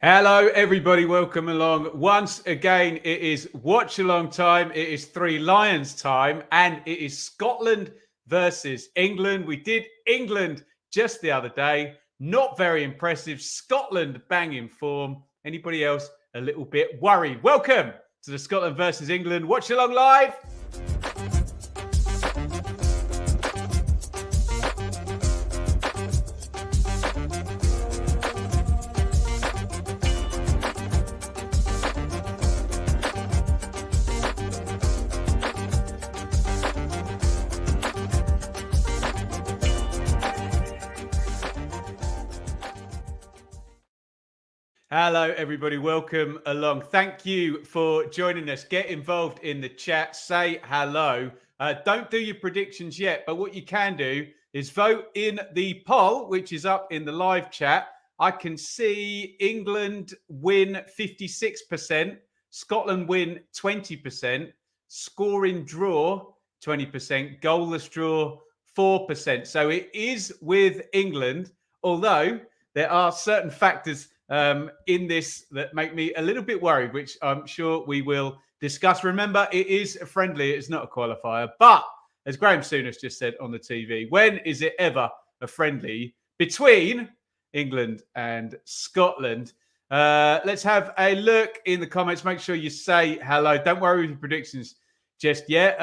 Hello, everybody. Welcome along. Once again, it is watch along time. It is Three Lions time, and it is Scotland versus England. We did England just the other day. Not very impressive. Scotland banging form. Anybody else a little bit worried? Welcome to the Scotland versus England watch along live. Hello, everybody. Welcome along. Thank you for joining us. Get involved in the chat. Say hello. Don't do your predictions yet, but what you can do is vote in the poll, which is up in the live chat. I can see England win 56%, Scotland win 20%, scoring draw 20%, goalless draw 4%. So it is with England, although there are certain factors in this that make me a little bit worried, which I'm sure we will discuss. Remember, it is a friendly, it's not a qualifier. But as Graham Souness just said on the TV, when is it ever a friendly between England and Scotland? Let's have a look in the comments. Make sure you say hello. Don't worry with your predictions just yet.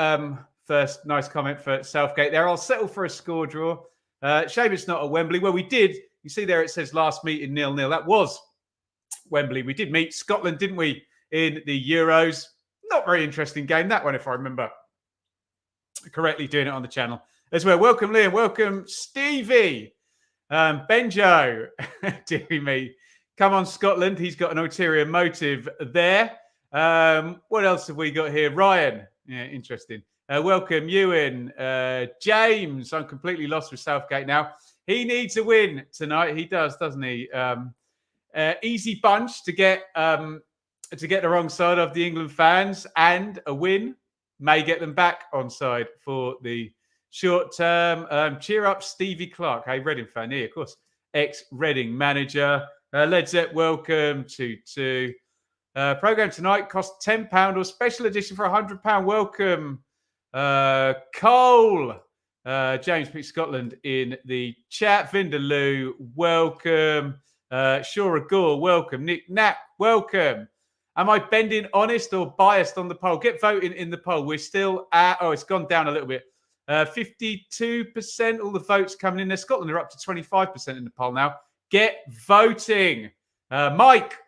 First, nice comment for Southgate there. I'll settle for a score draw. Shame it's not at Wembley. Well, we did. You see there, it says last meeting 0-0. That was Wembley. We did meet Scotland, didn't we, in the Euros? Not very interesting game, that one, if I remember correctly, doing it on the channel as well. Welcome, Liam. Welcome, Stevie. Benjo, dearie me. Come on, Scotland. He's got an ulterior motive there. What else have we got here? Ryan. Yeah, interesting. Welcome, Ewan. James. I'm completely lost with Southgate now. He needs a win tonight. He does, doesn't he? Easy bunch to get the wrong side of the England fans, and a win may get them back on side for the short term. Cheer up, Stevie Clark. Hey, Reading fan here, of course. Ex-Reading manager. Led Zepp, welcome to program tonight. Cost £10 or special edition for £100. Welcome, Cole. James picked Scotland in the chat. Vindaloo, welcome. Shura Gore, welcome. Nick Knapp, welcome. Am I bending honest or biased on the poll? Get voting in the poll. We're still at, it's gone down a little bit. 52%, all the votes coming in there. Scotland are up to 25% in the poll now. Get voting. Mike,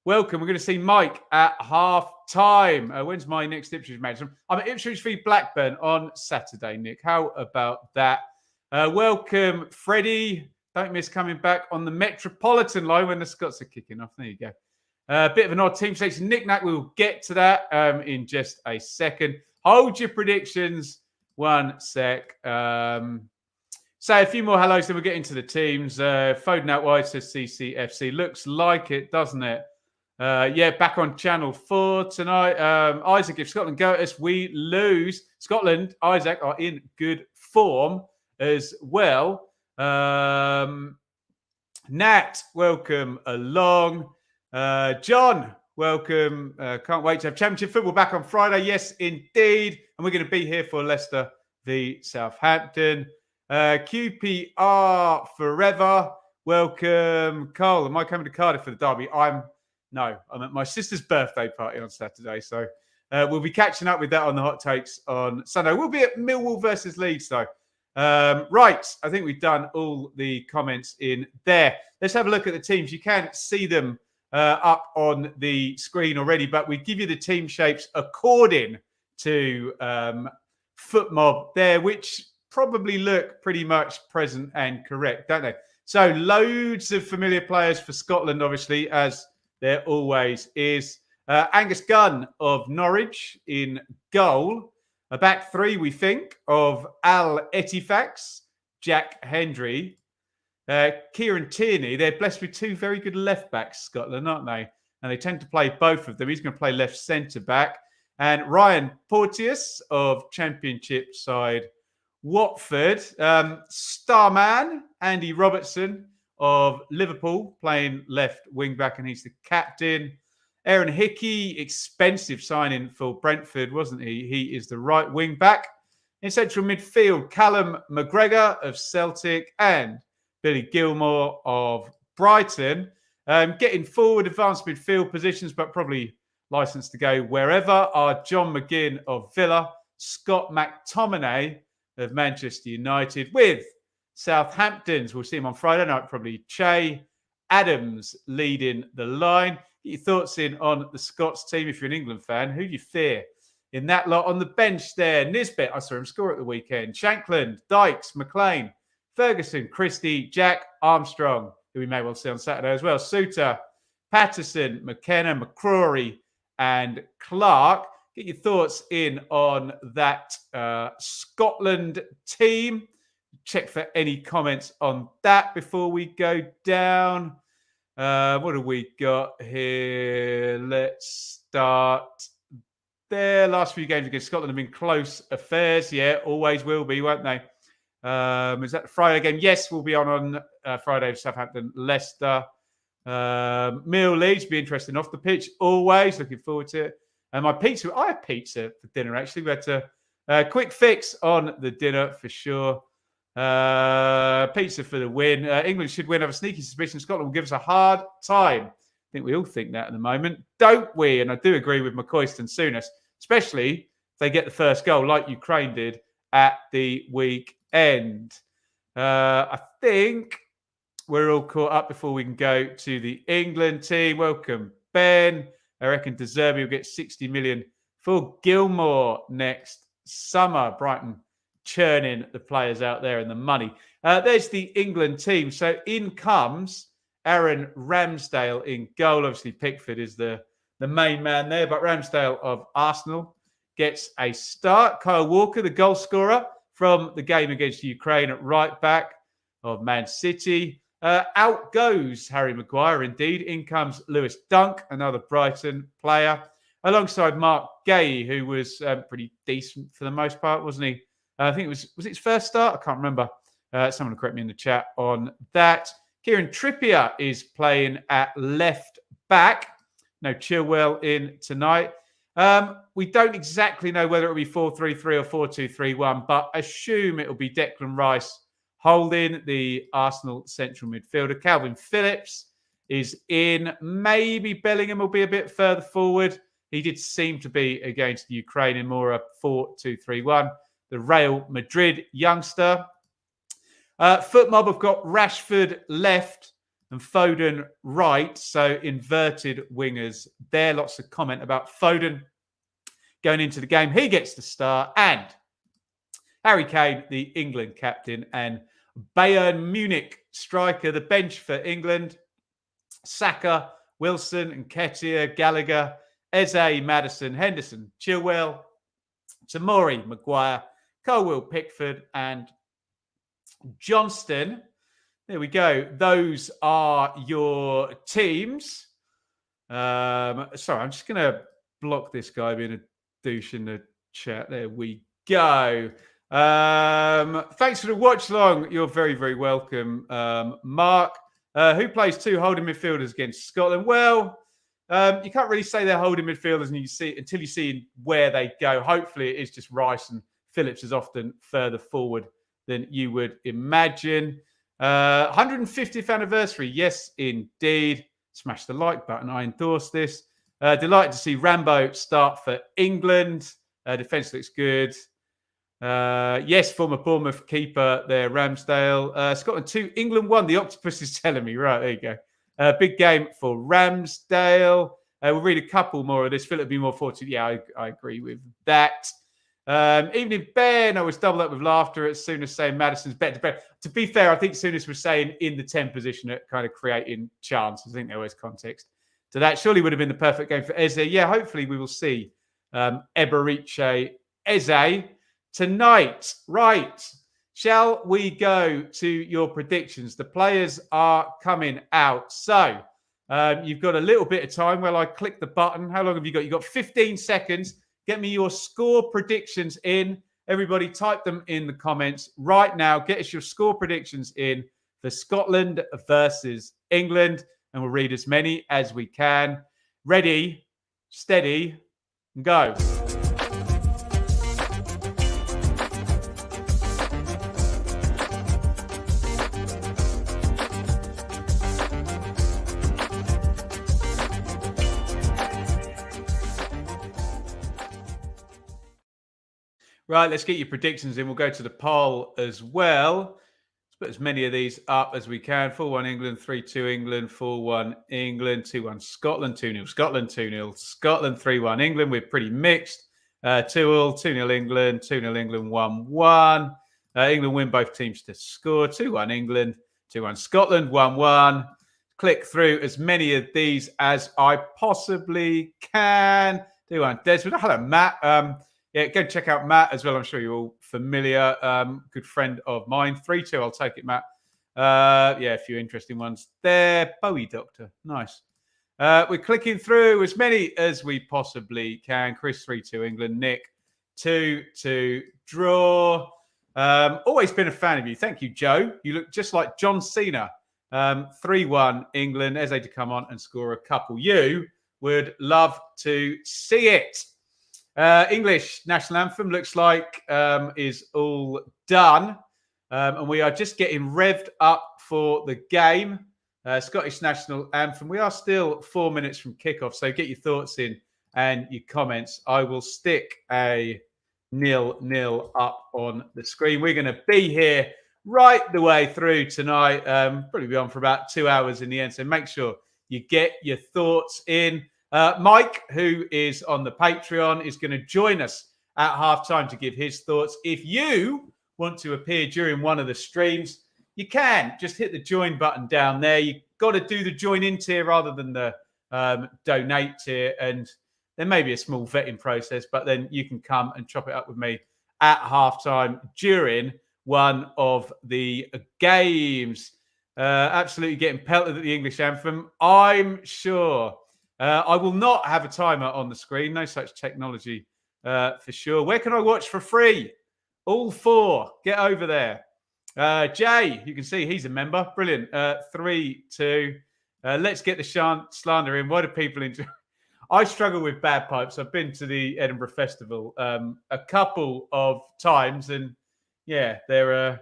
welcome. We're going to see Mike at half time. When's my next Ipswich match? I'm at Ipswich v Blackburn on Saturday, Nick. How about that? Welcome, Freddie. Don't miss coming back on the Metropolitan line when the Scots are kicking off. There you go. A bit of an odd team selection. Nick Knack, we'll get to that in just a second. Hold your predictions. One sec. Say a few more hellos, then we'll get into the teams. Foden out wide says CCFC. Looks like it, doesn't it? Back on Channel 4 tonight. Isaac, if Scotland go at us, we lose. Scotland, Isaac, are in good form as well. Nat, welcome along. John, welcome. Can't wait to have Championship football back on Friday. Yes, indeed. And we're going to be here for Leicester v Southampton. QPR forever. Welcome, Cole. Am I coming to Cardiff for the derby? I'm at my sister's birthday party on Saturday. So we'll be catching up with that on the hot takes on Sunday. We'll be at Millwall versus Leeds, though. Right. I think we've done all the comments in there. Let's have a look at the teams. You can't see them up on the screen already, but we give you the team shapes according to FootMob there, which probably look pretty much present and correct, don't they? So loads of familiar players for Scotland, obviously, as there always is. Angus Gunn of Norwich in goal. A back three, we think, of Al Etifax, Jack Hendry, Kieran Tierney. They're blessed with two very good left backs, Scotland, aren't they? And they tend to play both of them. He's going to play left centre back. And Ryan Porteous of Championship side Watford. Starman, Andy Robertson of Liverpool, playing left wing back, and he's the captain. Aaron Hickey, expensive signing for Brentford, wasn't he? He is the right wing back. In central midfield, Callum McGregor of Celtic and Billy Gilmore of Brighton. Getting forward, advanced midfield positions, but probably licensed to go wherever, are John McGinn of Villa, Scott McTominay of Manchester United, with Southampton's, we'll see him on Friday night, probably Che Adams leading the line. Get your thoughts in on the Scots team if you're an England fan. Who do you fear in that lot? On the bench there, Nisbet, I saw him score at the weekend. Shankland, Dykes, McLean, Ferguson, Christie, Jack, Armstrong, who we may well see on Saturday as well, Suter, Patterson, McKenna, McCrory, and Clark. Get your thoughts in on that Scotland team. Check for any comments on that before we go down. What have we got here? Let's start there. Last few games against Scotland have been close affairs. Yeah, always will be, won't they? Is that the Friday game? Yes, we'll be on Friday with Southampton, Leicester. Mill Leeds, be interesting off the pitch. Always looking forward to it. And my pizza, I had pizza for dinner actually. We had a quick fix on the dinner for sure. Pizza for the win. England should win. I have a sneaky suspicion Scotland will give us a hard time. I think we all think that at the moment, don't we? And I do agree with McCoist and Souness, especially if they get the first goal like Ukraine did at the weekend. I think we're all caught up before we can go to the England team. Welcome, Ben. I reckon De Zerbi will get 60 million for Gilmore next summer. Brighton churning the players out there and the money. There's the England team. So in comes Aaron Ramsdale in goal. Obviously, Pickford is the main man there, but Ramsdale of Arsenal gets a start. Kyle Walker, the goal scorer from the game against Ukraine at right back of Man City. Out goes Harry Maguire, indeed. In comes Lewis Dunk, another Brighton player, alongside Mark Gay, who was pretty decent for the most part, wasn't he? I think it was his first start? I can't remember. Someone will correct me in the chat on that. Kieran Trippier is playing at left back. No Chilwell in tonight. We don't exactly know whether it'll be 4-3-3 or 4-2-3-1, but assume it'll be Declan Rice holding the Arsenal central midfielder. Calvin Phillips is in. Maybe Bellingham will be a bit further forward. He did seem to be against Ukraine in more a 4-2-3-1. The Real Madrid youngster. Footmob have got Rashford left and Foden right. So inverted wingers there. Lots of comment about Foden going into the game. He gets the start. And Harry Kane, the England captain, and Bayern Munich striker, the bench for England. Saka, Wilson, Nketiah, Gallagher, Eze, Maddison, Henderson, Chilwell, Tamori, Maguire, Colwill, Pickford, and Johnston. There we go. Those are your teams. Sorry, I'm just going to block this guy being a douche in the chat. There we go. Thanks for the watch long. You're very, very welcome, Mark. Who plays two holding midfielders against Scotland? Well, you can't really say they're holding midfielders until you see where they go. Hopefully, it is just Rice, and Phillips is often further forward than you would imagine. 150th anniversary. Yes, indeed. Smash the like button. I endorse this. Delighted to see Rambo start for England. Defence looks good. Yes, former Bournemouth keeper there, Ramsdale. Scotland 2, England 1. The octopus is telling me. Right, there you go. Big game for Ramsdale. We'll read a couple more of this. Philip would be more fortunate. Yeah, I agree with that. Evening Ben, I was doubled up with laughter as soon as saying Maddison's better. To be fair, I think Souness was saying in the 10 position at kind of creating chance. I think there was context to that. Surely would have been the perfect game for Eze. Yeah, hopefully we will see Eberiche Eze tonight. Right. Shall we go to your predictions? The players are coming out. So you've got a little bit of time. Well, I click the button. How long have you got? You've got 15 seconds. Get me your score predictions in. Everybody type them in the comments right now. Get us your score predictions in for Scotland versus England. And we'll read as many as we can. Ready, steady, and go. Right, let's get your predictions in. We'll go to the poll as well. Let's put as many of these up as we can. 4-1 England, 3-2 England, 4-1 England, 2-1 Scotland, 2-0 Scotland, 2-0 Scotland, 3-1 England. We're pretty mixed. 2-all, 2-0 England, 2-0 England, 1-1. England win both teams to score. 2-1 England, 2-1 Scotland, 1-1. Click through as many of these as I possibly can. 2-1 Desmond. Hello, Matt. Yeah, go check out Matt as well. I'm sure you're all familiar. Good friend of mine. 3-2, I'll take it, Matt. Yeah, a few interesting ones there. Bowie Doctor. Nice. We're clicking through as many as we possibly can. Chris, 3-2 England. Nick, 2-2 draw. Always been a fan of you. Thank you, Joe. You look just like John Cena. 3-1 England. Eze to come on and score a couple. You would love to see it. English national anthem looks like is all done. And we are just getting revved up for the game. Scottish national anthem. We are still 4 minutes from kickoff. So get your thoughts in and your comments. I will stick a 0-0 up on the screen. We're going to be here right the way through tonight. Probably be on for about 2 hours in the end. So make sure you get your thoughts in. Mike, who is on the Patreon, is going to join us at halftime to give his thoughts. If you want to appear during one of the streams, you can. Just hit the join button down there. You've got to do the join in tier rather than the donate tier. And there may be a small vetting process, but then you can come and chop it up with me at halftime during one of the games. Absolutely getting pelted at the English anthem, I'm sure. I will not have a timer on the screen. No such technology for sure. Where can I watch for free? All 4. Get over there. Jay, you can see he's a member. Brilliant. 3-2. Let's get the slander in. Why do people enjoy? I struggle with bagpipes. I've been to the Edinburgh Festival a couple of times. And yeah, they're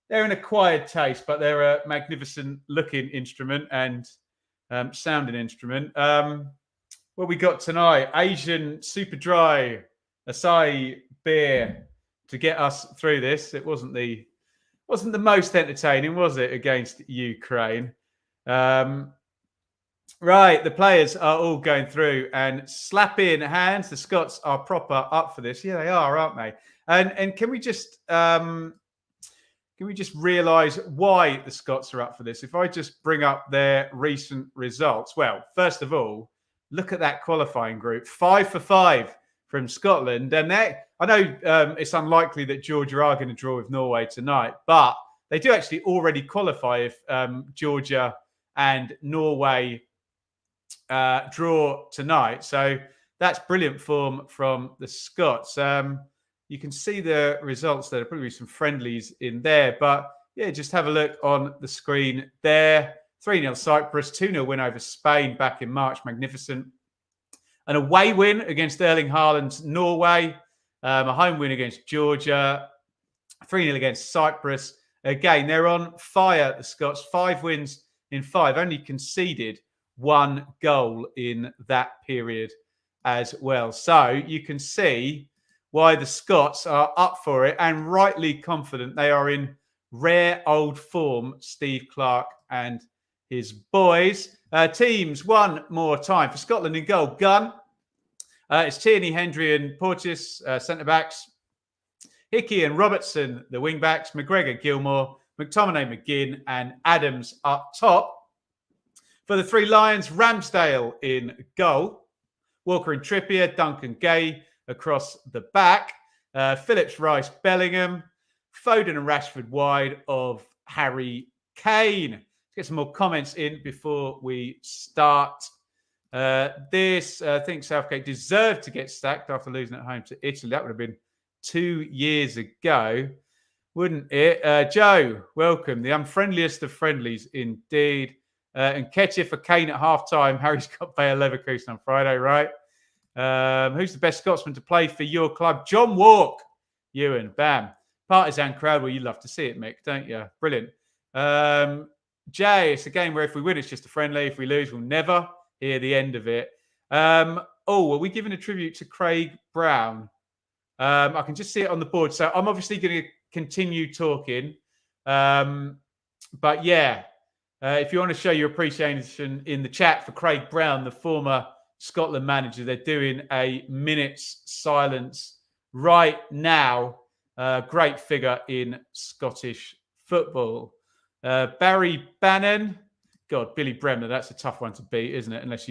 an acquired taste, but they're a magnificent looking instrument and sounding instrument. What we got tonight? Asian super dry acai beer to get us through this. It wasn't the most entertaining, was it, against Ukraine? Right, the players are all going through and slapping hands. The Scots are proper up for this. Yeah, they are, aren't they? And can we just realise why the Scots are up for this? If I just bring up their recent results. Well, first of all, look at that qualifying group. 5 for 5 from Scotland. And I know it's unlikely that Georgia are going to draw with Norway tonight, but they do actually already qualify if Georgia and Norway draw tonight. So that's brilliant form from the Scots. You can see the results there. There'll probably be some friendlies in there. But yeah, just have a look on the screen there. 3-0 Cyprus, 2-0 win over Spain back in March. Magnificent. An away win against Erling Haaland's Norway. A home win against Georgia. 3-0 against Cyprus. Again, they're on fire, the Scots. 5 wins in 5. Only conceded 1 goal in that period as well. So you can see why the Scots are up for it and rightly confident. They are in rare old form, Steve Clarke and his boys. Teams one more time. For Scotland in goal, Gunn. It's Tierney, Hendry and Porteous, centre-backs. Hickey and Robertson, the wing-backs. McGregor, Gilmore, McTominay, McGinn and Adams up top. For the 3 Lions, Ramsdale in goal. Walker and Trippier, Duncan Gay across the back. Phillips, Rice, Bellingham. Foden and Rashford wide of Harry Kane. Let's get some more comments in before we start this. I think Southgate deserved to get sacked after losing at home to Italy. That would have been 2 years ago. Wouldn't it? Joe, welcome. The unfriendliest of friendlies, indeed. And Ketcher for Kane at half-time. Harry's got Bayer Leverkusen on Friday, right? Who's the best Scotsman to play for your club? John Walk. Ewan, bam. Partisan crowd. Well, you love to see it, Mick, don't you? Brilliant. Jay, it's a game where if we win, it's just a friendly. If we lose, we'll never hear the end of it. Are we giving a tribute to Craig Brown? I can just see it on the board. So I'm obviously going to continue talking. But yeah, if you want to show your appreciation in the chat for Craig Brown, the former Scotland manager, they're doing a minute's silence right now. Great figure in Scottish football. Barry Bannon. God, Billy Bremner, that's a tough one to beat, isn't it? Unless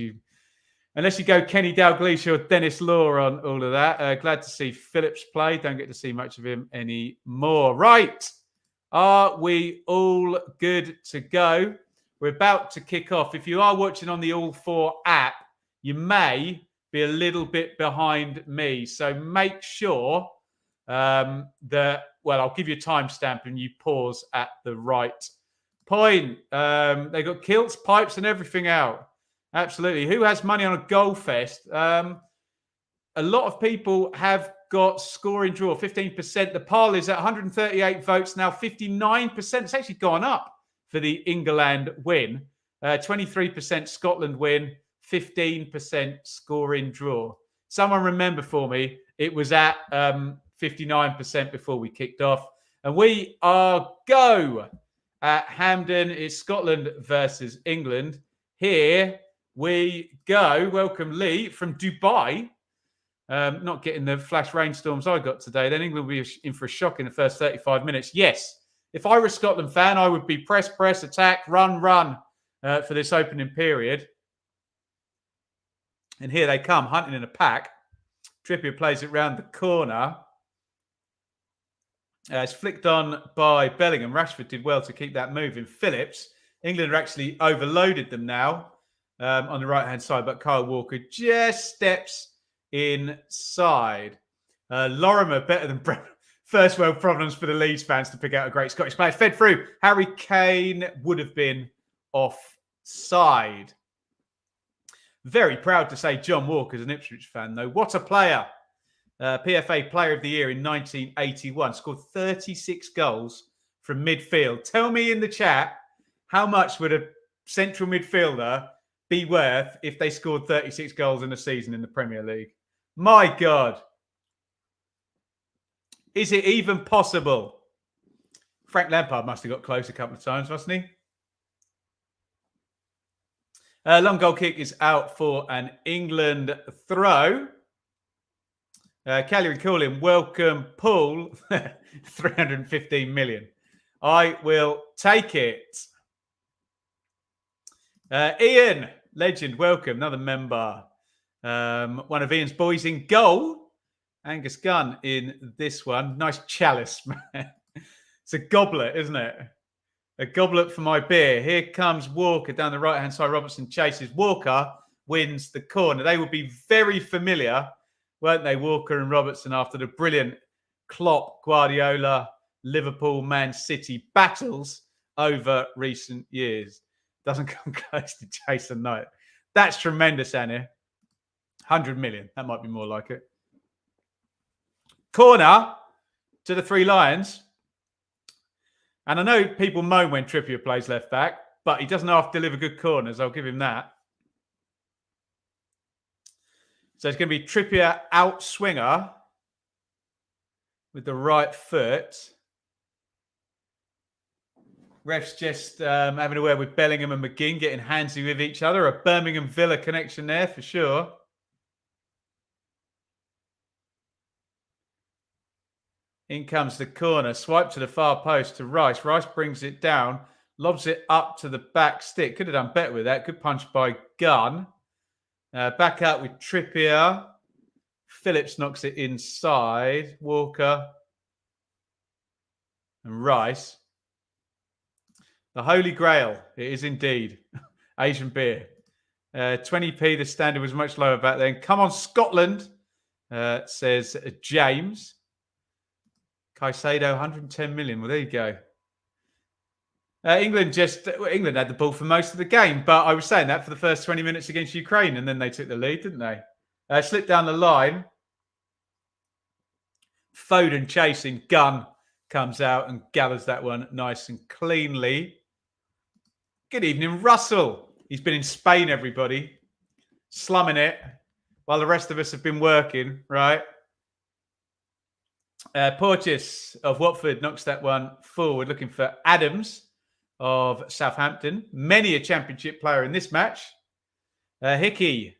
you go Kenny Dalglish or Dennis Law on all of that. Glad to see Phillips play. Don't get to see much of him anymore. Right. Are we all good to go? We're about to kick off. If you are watching on the All4 app, you may be a little bit behind me. So make sure I'll give you a timestamp and you pause at the right point. They got kilts, pipes, and everything out. Absolutely. Who has money on a goal fest? A lot of people have got scoring draw, 15%. The poll is at 138 votes now, 59%. It's actually gone up for the England win. 23% Scotland win, 15% scoring draw. Someone remember for me, it was at 59% before we kicked off. And we are go at Hampden. It's Scotland versus England. Here we go. Welcome, Lee, from Dubai. Not getting the flash rainstorms I got today. Then England will be in for a shock in the first 35 minutes. Yes, if I were a Scotland fan, I would be press, attack, run for this opening period. And here they come, hunting in a pack. Trippier plays it round the corner. It's flicked on by Bellingham. Rashford did well to keep that moving. Phillips. England are actually overloaded them now on the right-hand side, but Kyle Walker just steps inside. Lorimer better than Brent. First world problems for the Leeds fans to pick out a great Scottish player. Fed through. Harry Kane would have been offside. Very proud to say John Walker's an Ipswich fan, though. What a player. PFA Player of the Year in 1981. Scored 36 goals from midfield. Tell me in the chat, how much would a central midfielder be worth if they scored 36 goals in a season in the Premier League? My God. Is it even possible? Frank Lampard must have got close a couple of times, mustn't he? Long goal kick is out for an England throw. Kelly calling, welcome, Paul. 315 million. I will take it. Ian, legend, welcome. Another member. One of Ian's boys in goal. Angus Gunn in this one. Nice chalice, man. It's a goblet, isn't it? A goblet for my beer. Here comes Walker down the right-hand side. Robertson chases. Walker wins the corner. They would be very familiar, weren't they, Walker and Robertson, after the brilliant Klopp, Guardiola, Liverpool, Man City battles over recent years. Doesn't come close to Jason Knight. That's tremendous, Annie. 100 million. That might be more like it. Corner to the Three Lions. And I know people moan when Trippier plays left back, but he doesn't have to deliver good corners. I'll give him that. So it's going to be Trippier out swinger with the right foot. Refs just having a word with Bellingham and McGinn, getting handsy with each other. A Birmingham Villa connection there for sure. In comes the corner. Swipe to the far post to Rice. Rice brings it down. Lobs it up to the back stick. Could have done better with that. Good punch by Gunn. Back out with Trippier. Phillips knocks it inside. Walker. And Rice. The Holy Grail. It is indeed. Asian beer. 20p. The standard was much lower back then. Come on, Scotland, says James. Caicedo, 110 million. Well, there you go. England had the ball for most of the game, but I was saying that for the first 20 minutes against Ukraine, and then they took the lead, didn't they? Slipped down the line. Foden chasing, Gunn comes out and gathers that one nice and cleanly. Good evening, Russell. He's been in Spain, everybody, slumming it while the rest of us have been working, right? Porteous of Watford knocks that one forward, looking for Adams of Southampton. Many a championship player in this match. Hickey.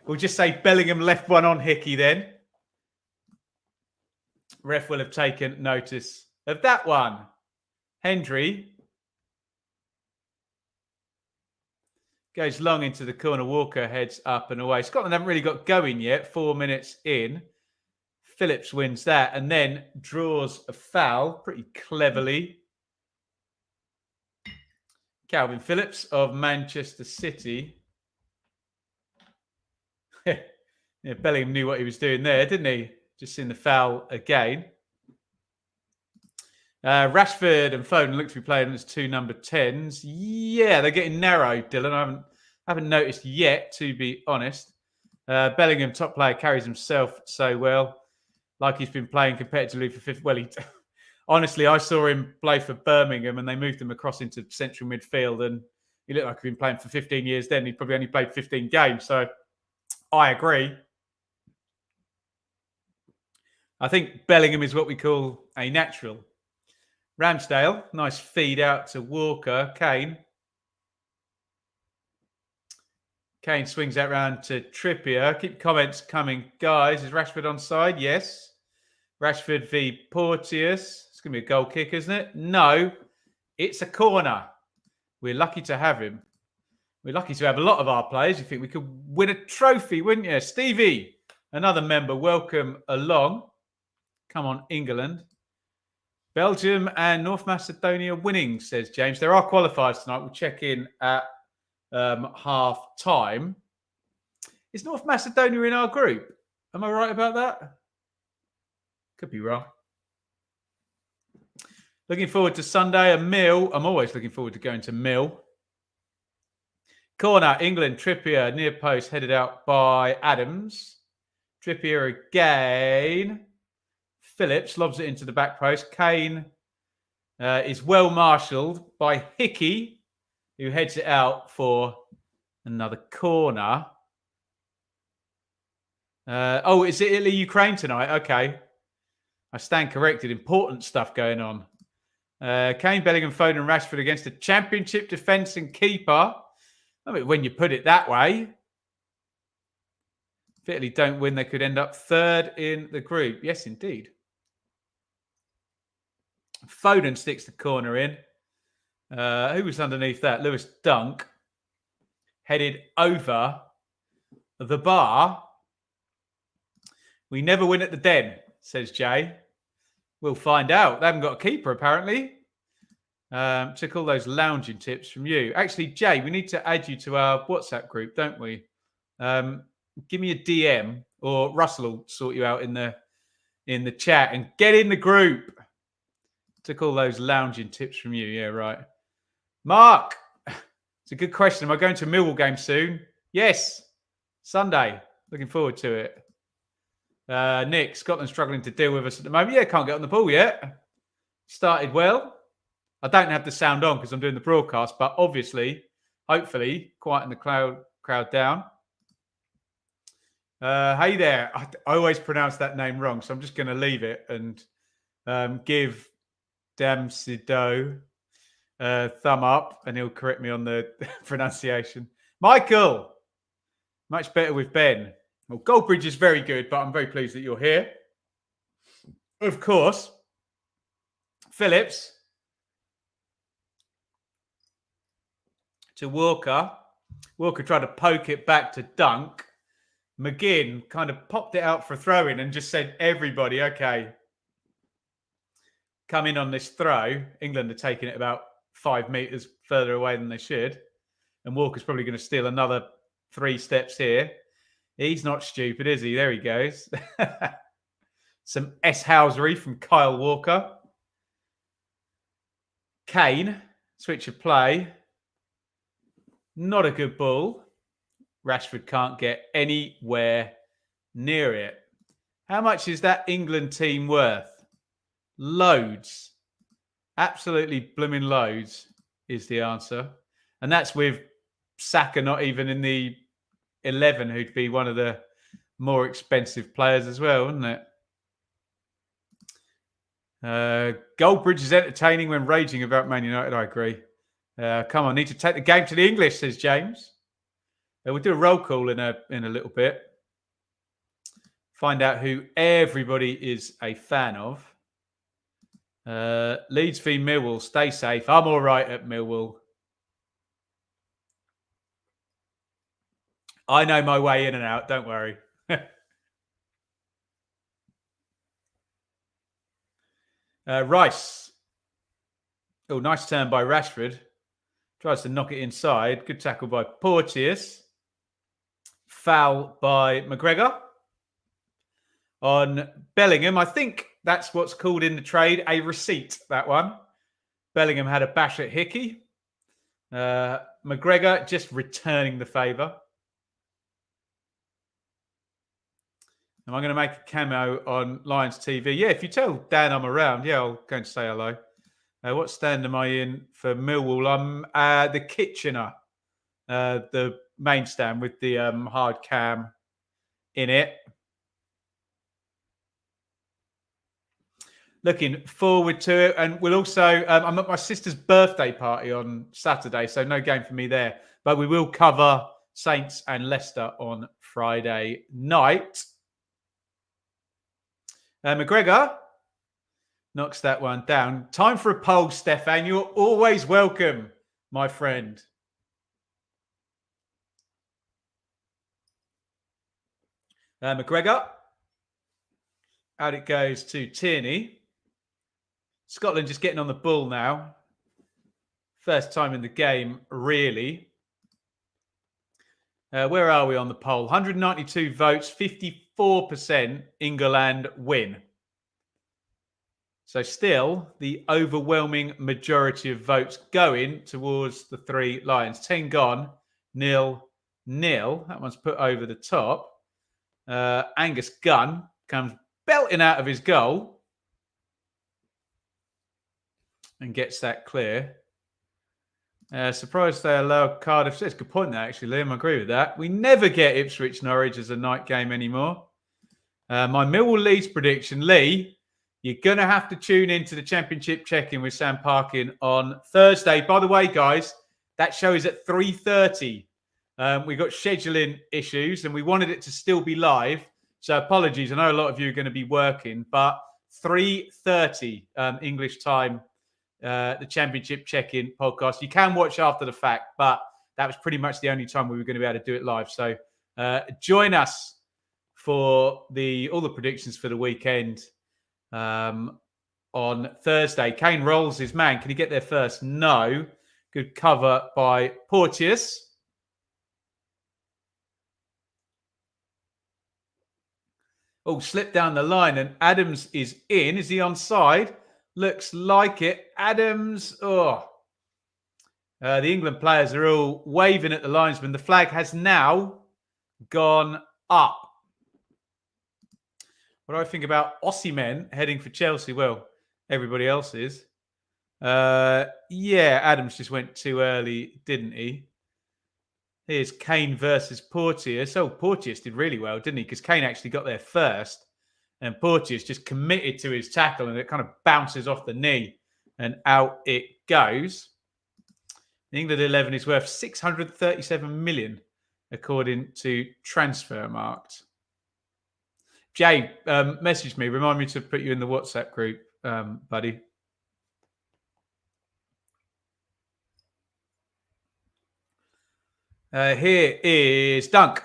We'll just say Bellingham left one on Hickey then. Ref will have taken notice of that one. Hendry goes long into the corner. Walker heads up and away. Scotland haven't really got going yet. 4 minutes in. Phillips wins that and then draws a foul pretty cleverly. Calvin Phillips of Manchester City. Yeah, Bellingham knew what he was doing there, didn't he? Just in the foul again. Rashford and Foden look to be playing as two number 10s. Yeah, they're getting narrow, Dylan. I haven't noticed yet, to be honest. Bellingham, top player, carries himself so well. Like he's been playing competitively for 50. Well, honestly, I saw him play for Birmingham and they moved him across into central midfield and he looked like he'd been playing for 15 years then. He probably only played 15 games. So I agree. I think Bellingham is what we call a natural. Ramsdale, nice feed out to Walker. Kane swings that round to Trippier. Keep comments coming, guys. Is Rashford onside? Yes. Rashford v Porteous. It's going to be a goal kick, isn't it? No, it's a corner. We're lucky to have him. We're lucky to have a lot of our players. You think we could win a trophy, wouldn't you? Stevie, another member, welcome along. Come on, England. Belgium and North Macedonia winning, says James. There are qualifiers tonight. We'll check in at half time. Is North Macedonia in our group? Am I right about that? Could be wrong. Looking forward to Sunday. A Mill. I'm always looking forward to going to Mill. Corner, England. Trippier, near post, headed out by Adams. Trippier again. Phillips lobs it into the back post. Kane is well marshalled by Hickey, who heads it out for another corner. Is it Italy-Ukraine tonight? Okay. I stand corrected. Important stuff going on. Kane, Bellingham, Foden, Rashford against the championship defence and keeper. I mean, when you put it that way, if Italy don't win, they could end up third in the group. Yes, indeed. Foden sticks the corner in. Who was underneath that? Lewis Dunk. Headed over the bar. We never win at the Den, says Jay. We'll find out. They haven't got a keeper, apparently. Took all those lounging tips from you. Actually, Jay, we need to add you to our WhatsApp group, don't we? Give me a DM or Russell will sort you out in the chat and get in the group. Took all those lounging tips from you. Yeah, right. Mark, it's a good question. Am I going to a Millwall game soon? Yes. Sunday. Looking forward to it. Nick, Scotland struggling to deal with us at the moment. Yeah, can't get on the ball yet. Started well. I don't have the sound on because I'm doing the broadcast, but obviously, hopefully, quieten the crowd down. Hey there. I always pronounce that name wrong, so I'm just going to leave it and give Damsido thumb up, and he'll correct me on the pronunciation. Michael, much better with Ben. Well, Goldbridge is very good, but I'm very pleased that you're here. Of course, Phillips to Walker. Walker tried to poke it back to Dunk. McGinn kind of popped it out for a throw-in and just said, everybody, okay, come in on this throw. England are taking it about 5 meters further away than they should. And Walker's probably going to steal another 3 steps here. He's not stupid, is he? There he goes. Some S-housery from Kyle Walker. Kane, switch of play. Not a good ball. Rashford can't get anywhere near it. How much is that England team worth? Loads. Absolutely blooming loads is the answer. And that's with Saka not even in the 11, who'd be one of the more expensive players as well, wouldn't it? Goldbridge is entertaining when raging about Man United. I agree. Come on, need to take the game to the English, says James. We'll do a roll call in a little bit. Find out who everybody is a fan of. Leeds v Millwall. Stay safe. I'm all right at Millwall. I know my way in and out. Don't worry. Rice. Oh, nice turn by Rashford. Tries to knock it inside. Good tackle by Porteous. Foul by McGregor. On Bellingham, I think that's what's called in the trade a receipt, that one. Bellingham had a bash at Hickey. McGregor just returning the favour. Am I going to make a cameo on Lions TV? Yeah, if you tell Dan I'm around, yeah, I'll go and say hello. What stand am I in for Millwall? I'm the Kitchener, the main stand with the hard cam in it. Looking forward to it. And we'll also, I'm at my sister's birthday party on Saturday, so no game for me there. But we will cover Saints and Leicester on Friday night. McGregor knocks that one down. Time for a poll, Stefan. You're always welcome, my friend. McGregor. Out it goes to Tierney. Scotland just getting on the ball now. First time in the game, really. Where are we on the poll? 192 votes, 54% England win. So still the overwhelming majority of votes going towards the three Lions. 10 gone, 0-0. That one's put over the top. Angus Gunn comes belting out of his goal and gets that clear. Surprised they allow Cardiff. That's a good point there, actually, Liam. I agree with that. We never get Ipswich Norwich as a night game anymore. My Millwall Leeds prediction, Lee, you're going to have to tune into the Championship check-in with Sam Parkin on Thursday. By the way, guys, that show is at 3:30. We got scheduling issues and we wanted it to still be live. So apologies. I know a lot of you are going to be working, but 3:30 English time, the Championship check-in podcast. You can watch after the fact, but that was pretty much the only time we were going to be able to do it live. So join us for all the predictions for the weekend on Thursday. Kane rolls his man. Can he get there first? No. Good cover by Porteous. Oh, slipped down the line and Adams is in. Is he onside? Looks like it. Adams, the England players are all waving at the linesman. The flag has now gone up. What do I think about Osimhen heading for Chelsea? Well, everybody else is. Yeah, Adams just went too early, didn't he? Here's Kane versus Porteous. Oh, Porteous did really well, didn't he? Because Kane actually got there first. And Porteous just committed to his tackle and it kind of bounces off the knee and out it goes. The England 11 is worth 637 million, according to Transfermarkt. Jay, message me. Remind me to put you in the WhatsApp group, buddy. Here is Dunk.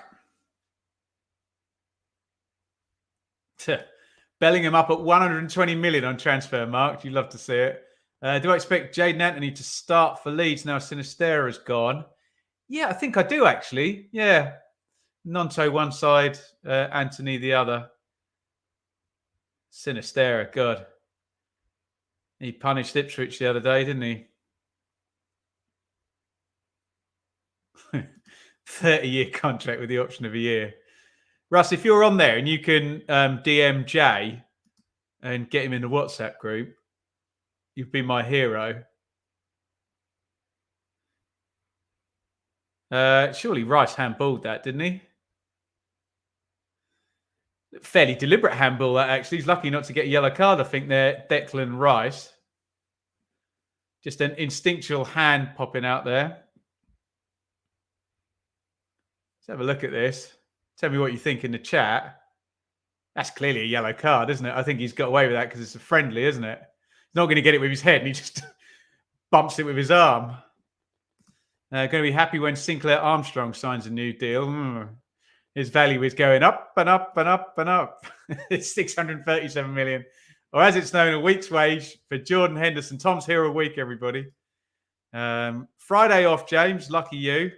Bellingham up at 120 million on Transfermarkt. You'd love to see it. Do I expect Jayden Anthony to start for Leeds now Sinistera's gone? Yeah, I think I do, actually. Yeah. Nonto one side, Anthony the other. Sinistera, God. He punished Ipswich the other day, didn't he? 30-year contract with the option of a year. Russ, if you're on there and you can DM Jay and get him in the WhatsApp group, you've been my hero. Surely Rice handballed that, didn't he? Fairly deliberate handball, that actually. He's lucky not to get a yellow card, I think, there, Declan Rice. Just an instinctual hand popping out there. Let's have a look at this. Tell me what you think in the chat. That's clearly a yellow card, isn't it? I think he's got away with that because it's a friendly, isn't it? He's not going to get it with his head and he just bumps it with his arm. Going to be happy when Sinclair Armstrong signs a new deal. His value is going up and up and up and up. It's 637 million. Or as it's known, a week's wage for Jordan Henderson. Tom's here a week, everybody. Friday off, James. Lucky you.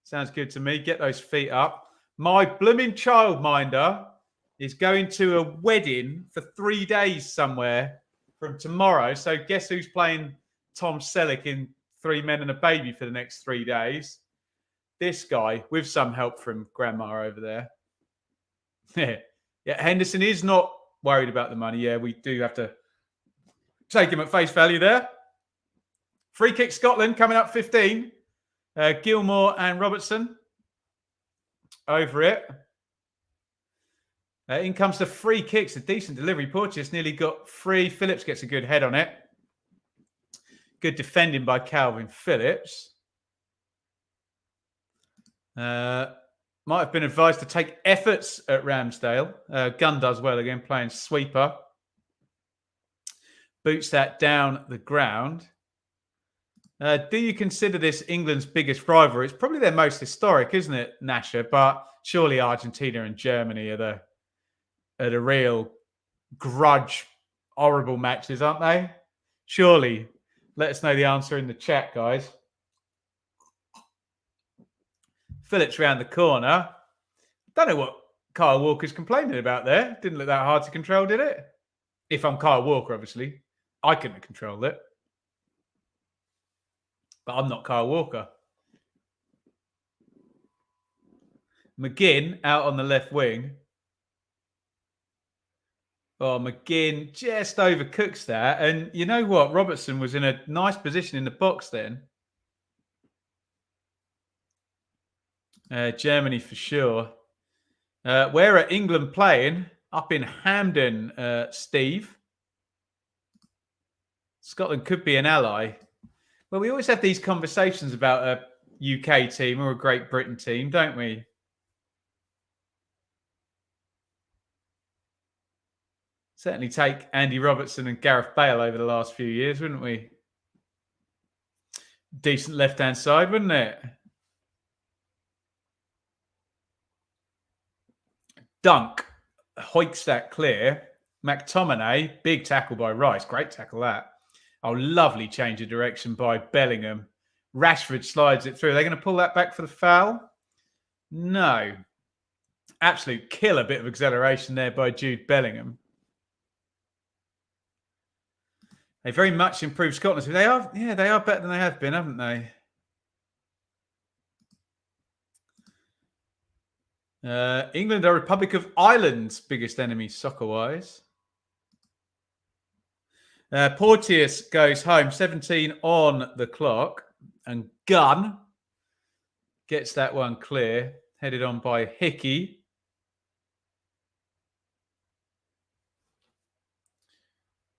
Sounds good to me. Get those feet up. My blooming childminder is going to a wedding for 3 days somewhere from tomorrow. So guess who's playing Tom Selleck in Three Men and a Baby for the next 3 days? This guy, with some help from Grandma over there. Yeah, Henderson is not worried about the money. Yeah, we do have to take him at face value there. Free kick Scotland coming up 15. Gilmore and Robertson over it. In comes the free kicks. A decent delivery. Porteous nearly got free. Phillips gets a good head on it. Good defending by Calvin Phillips. Might have been advised to take efforts at Ramsdale. Gunn does well again, playing sweeper. Boots that down the ground. Do you consider this England's biggest rival? It's probably their most historic, isn't it, Nasher? But surely Argentina and Germany are the real grudge, horrible matches, aren't they? Surely. Let us know the answer in the chat, guys. Phillips round the corner. Don't know what Kyle Walker's complaining about there. Didn't look that hard to control, did it? If I'm Kyle Walker, obviously. I couldn't have controlled it. But I'm not Kyle Walker. McGinn out on the left wing. Oh, McGinn just overcooks that. And you know what? Robertson was in a nice position in the box then. Germany for sure. Where are England playing? Up in Hampden, Steve. Scotland could be an ally. Well, we always have these conversations about a UK team or a Great Britain team, don't we? Certainly take Andy Robertson and Gareth Bale over the last few years, wouldn't we? Decent left-hand side, wouldn't it? Dunk hoiks that clear. McTominay, big tackle by Rice. Great tackle that. Oh, lovely change of direction by Bellingham. Rashford slides it through. Are they going to pull that back for the foul? No. Absolute killer bit of acceleration there by Jude Bellingham. They very much improved Scotland. They are better than they have been, haven't they? England are Republic of Ireland's biggest enemy, soccer-wise. Porteous goes home, 17 on the clock. And Gunn gets that one clear, headed on by Hickey.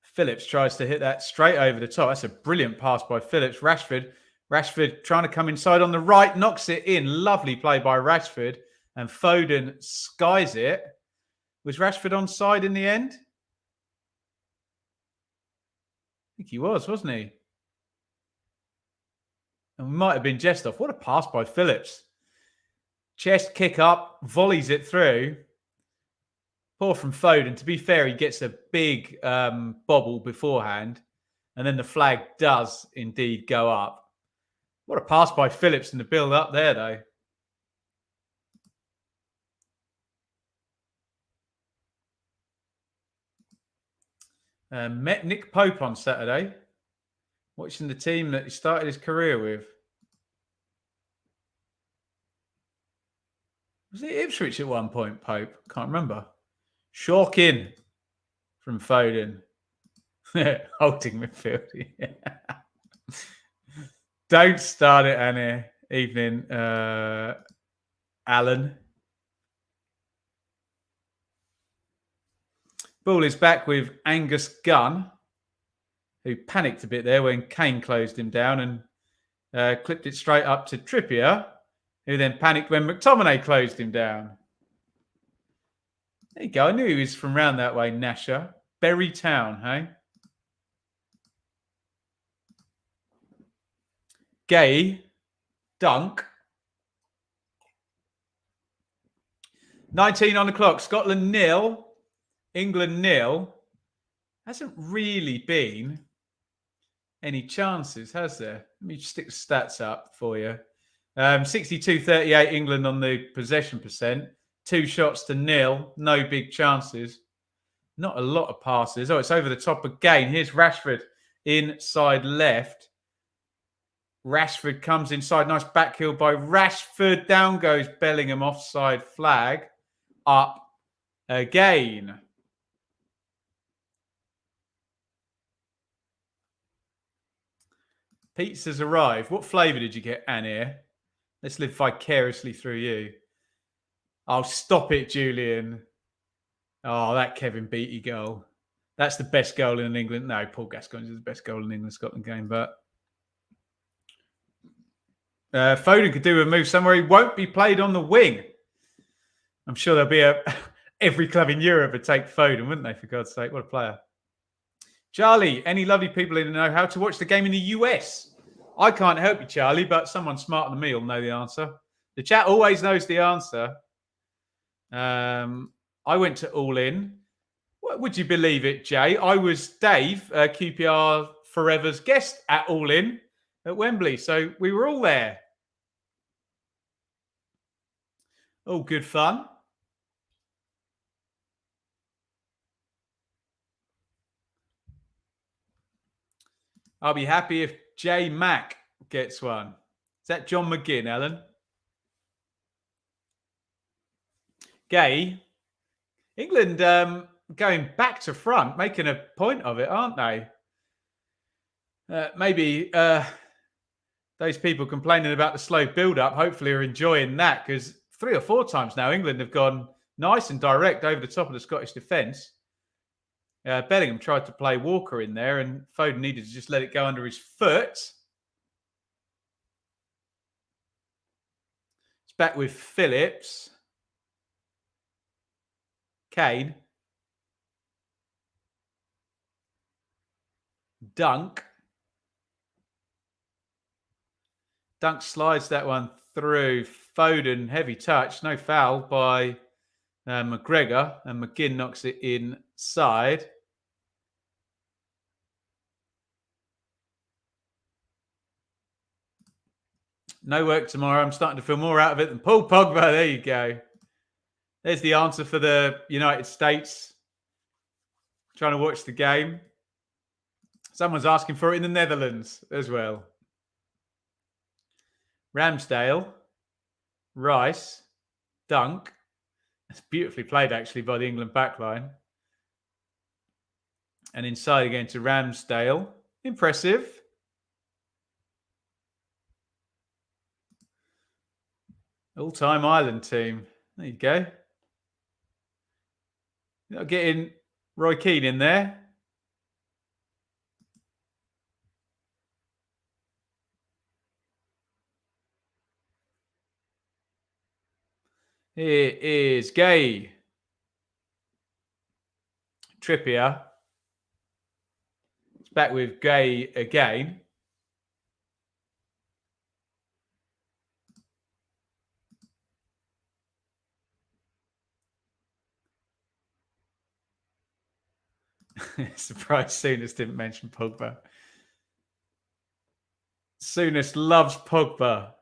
Phillips tries to hit that straight over the top. That's a brilliant pass by Phillips. Rashford trying to come inside on the right, knocks it in. Lovely play by Rashford. And Foden skies it. Was Rashford onside in the end? I think he was, wasn't he? And we might have been just off. What a pass by Phillips. Chest kick up, volleys it through. Poor from Foden. To be fair, he gets a big bobble beforehand. And then the flag does indeed go up. What a pass by Phillips in the build-up there, though. Met Nick Pope on Saturday. Watching the team that he started his career with. Was it Ipswich at one point, Pope? Can't remember. Shawkin from Foden. Holding midfield. Don't start it, Annie. Evening, Alan. Ball is back with Angus Gunn, who panicked a bit there when Kane closed him down and clipped it straight up to Trippier, who then panicked when McTominay closed him down. There you go. I knew he was from round that way, Nasher. Berry Town, hey? Gay, Dunk. 19 on the clock. Scotland 0. England 0. Hasn't really been any chances, has there? Let me just stick the stats up for you. 62-38 England on the possession percent. 2 shots to 0. No big chances. Not a lot of passes. Oh, it's over the top again. Here's Rashford inside left. Rashford comes inside. Nice back heel by Rashford. Down goes Bellingham. Offside flag. Up again. Pizza's arrived. What flavour did you get, Annie? Let's live vicariously through you. Oh, stop it, Julian. Oh, that Kevin Beattie goal. That's the best goal in England. No, Paul Gascoigne is the best goal in England-Scotland game, but Foden could do a move somewhere. He won't be played on the wing. I'm sure there'll be every club in Europe would take Foden, wouldn't they? For God's sake, what a player. Charlie, any lovely people in know how to watch the game in the US? I can't help you, Charlie, but someone smarter than me will know the answer. The chat always knows the answer. I went to All In. What, would you believe it, Jay? I was Dave, QPR Forever's guest at All In at Wembley. So we were all there. All good fun. I'll be happy if J Mac gets one. Is that John McGinn, Ellen? Gay. England going back to front, making a point of it, aren't they? Maybe those people complaining about the slow build-up hopefully are enjoying that, because 3 or 4 times now England have gone nice and direct over the top of the Scottish defence. Bellingham tried to play Walker in there and Foden needed to just let it go under his foot. It's back with Phillips. Kane. Dunk. Dunk slides that one through. Foden, heavy touch. No foul by McGregor. And McGinn knocks it inside. No work tomorrow. I'm starting to feel more out of it than Paul Pogba. There you go. There's the answer for the United States. Trying to watch the game. Someone's asking for it in the Netherlands as well. Ramsdale. Rice. Dunk. That's beautifully played, actually, by the England backline. And inside again to Ramsdale. Impressive. All-time Ireland team. There you go. Getting Roy Keane in there. Here is Gay. Trippier. It's back with Gay again. Surprised Souness didn't mention Pogba. Souness loves Pogba.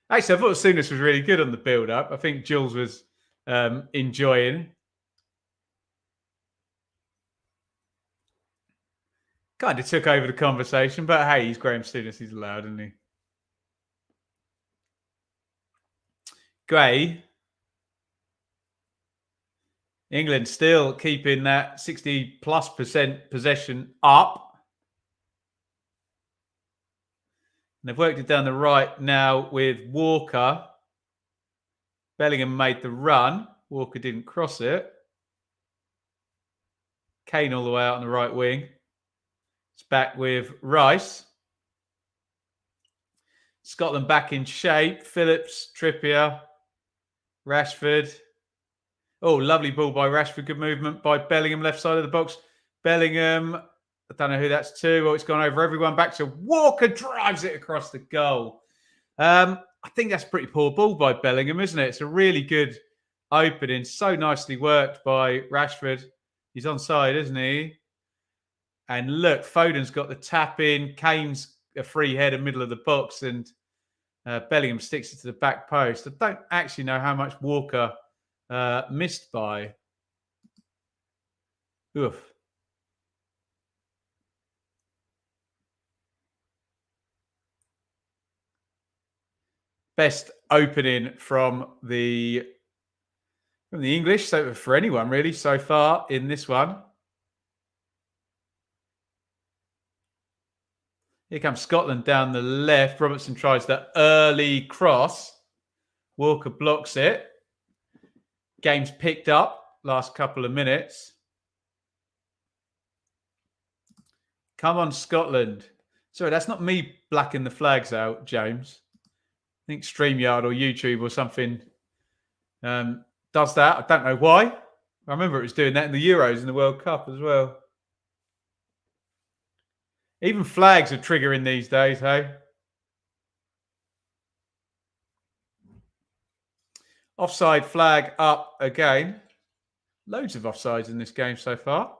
Actually, I thought Souness was really good on the build-up. I think Jules was enjoying. Kind of took over the conversation, but hey, he's Graham Souness. He's allowed, isn't he? Gray. England still keeping that 60+% possession up. And they've worked it down the right now with Walker. Bellingham made the run. Walker didn't cross it. Kane all the way out on the right wing. It's back with Rice. Scotland back in shape. Phillips, Trippier, Rashford. Oh, lovely ball by Rashford. Good movement by Bellingham, left side of the box. Bellingham, I don't know who that's to. Oh, it's gone over everyone. Back to Walker, drives it across the goal. I think that's a pretty poor ball by Bellingham, isn't it? It's a really good opening. So nicely worked by Rashford. He's onside, isn't he? And look, Foden's got the tap in. Kane's a free header middle of the box, and Bellingham sticks it to the back post. I don't actually know how much Walker missed by. Oof. Best opening from the English, so for anyone really so far in this one. Here comes Scotland down the left. Robertson tries the early cross. Walker blocks it. Game's picked up last couple of minutes. Come on, Scotland. Sorry, that's not me blacking the flags out, James. I think StreamYard or YouTube or something does that. I don't know why. I remember it was doing that in the Euros and the World Cup as well. Even flags are triggering these days, hey? Offside flag up again. Loads of offsides in this game so far.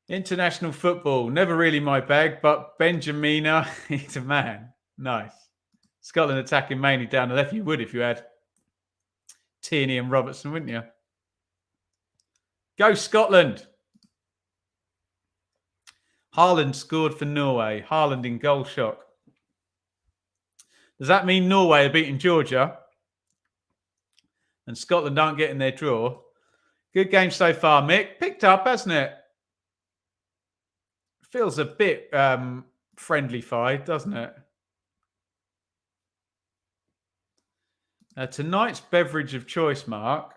International football, never really my bag, but Benjamina, he's a man. Nice. Scotland attacking mainly down the left. You would if you had Tierney and Robertson, wouldn't you? Go Scotland. Haaland scored for Norway. Haaland in goal shock. Does that mean Norway are beating Georgia and Scotland aren't getting their draw? Good game so far, Mick. Picked up, hasn't it? Feels a bit friendly-fied, doesn't it? Tonight's beverage of choice, Mark,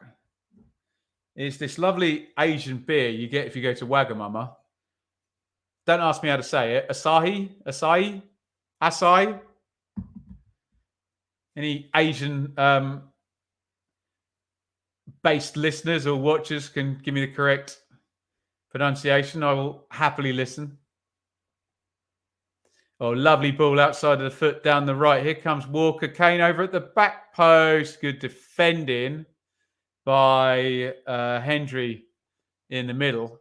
is this lovely Asian beer you get if you go to Wagamama. Don't ask me how to say it. Asahi? Any Asian based listeners or watchers can give me the correct pronunciation. I will happily listen. Oh, lovely ball outside of the foot down the right. Here comes Walker. Kane over at the back post. Good defending by Hendry in the middle.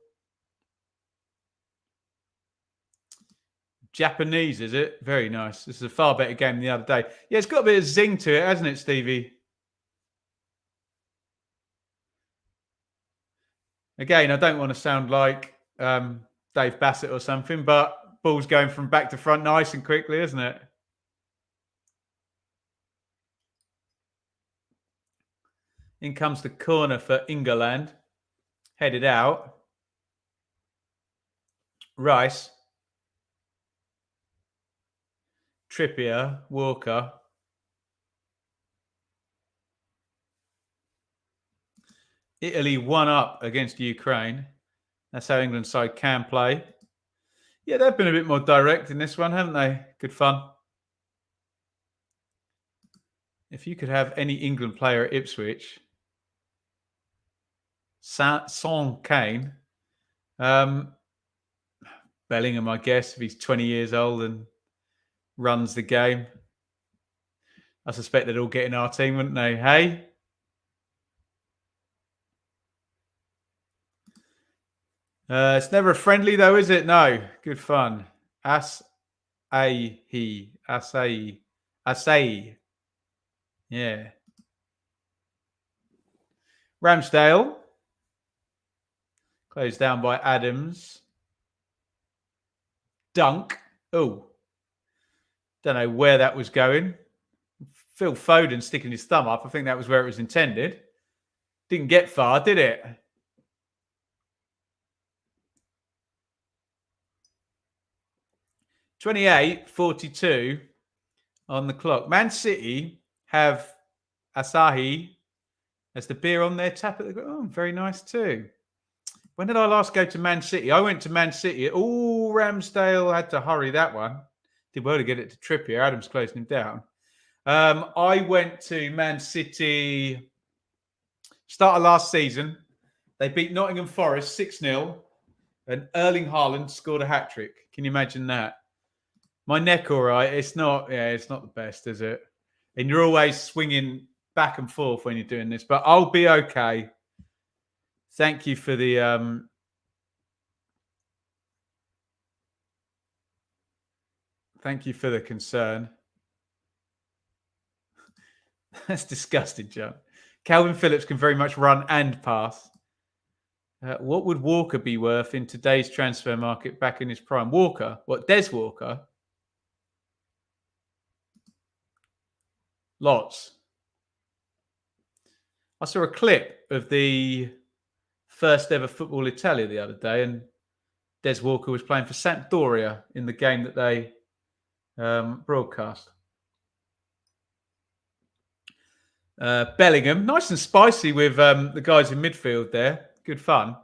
Japanese, is it? Very nice. This is a far better game than the other day. Yeah, it's got a bit of zing to it, hasn't it, Stevie? Again, I don't want to sound like Dave Bassett or something, but ball's going from back to front nice and quickly, isn't it? In comes the corner for England. Headed out. Rice. Trippier. Walker. Italy 1-up against Ukraine. That's how England's side can play. Yeah, they've been a bit more direct in this one, haven't they? Good fun. If you could have any England player at Ipswich, Son Kane, Bellingham, I guess, if he's 20 years old and runs the game. I suspect they'd all get in our team, wouldn't they? Hey? It's never a friendly, though, is it? No. Good fun. Asai. Yeah. Ramsdale. Closed down by Adams. Dunk. Oh. Don't know where that was going. Phil Foden sticking his thumb up. I think that was where it was intended. Didn't get far, did it? (28:42) on the clock. Man City have Asahi as the beer on their tap at the... Oh, very nice too. When did I last go to Man City? I went to Man City. Oh, Ramsdale had to hurry that one. Did well to get it to Trippier. Adams closing him down. I went to Man City start of last season. They beat Nottingham Forest 6-0 and Erling Haaland scored a hat-trick. Can you imagine that? My neck, all right. It's not the best, is it? And you're always swinging back and forth when you're doing this, but I'll be okay. Thank you for the concern. That's disgusting, John. Calvin Phillips can very much run and pass. What would Walker be worth in today's transfer market back in his prime? Walker? What, Des Walker? Lots. I saw a clip of the first ever Football Italia the other day, and Des Walker was playing for Sampdoria in the game that they broadcast. Bellingham, nice and spicy with the guys in midfield there. Good fun.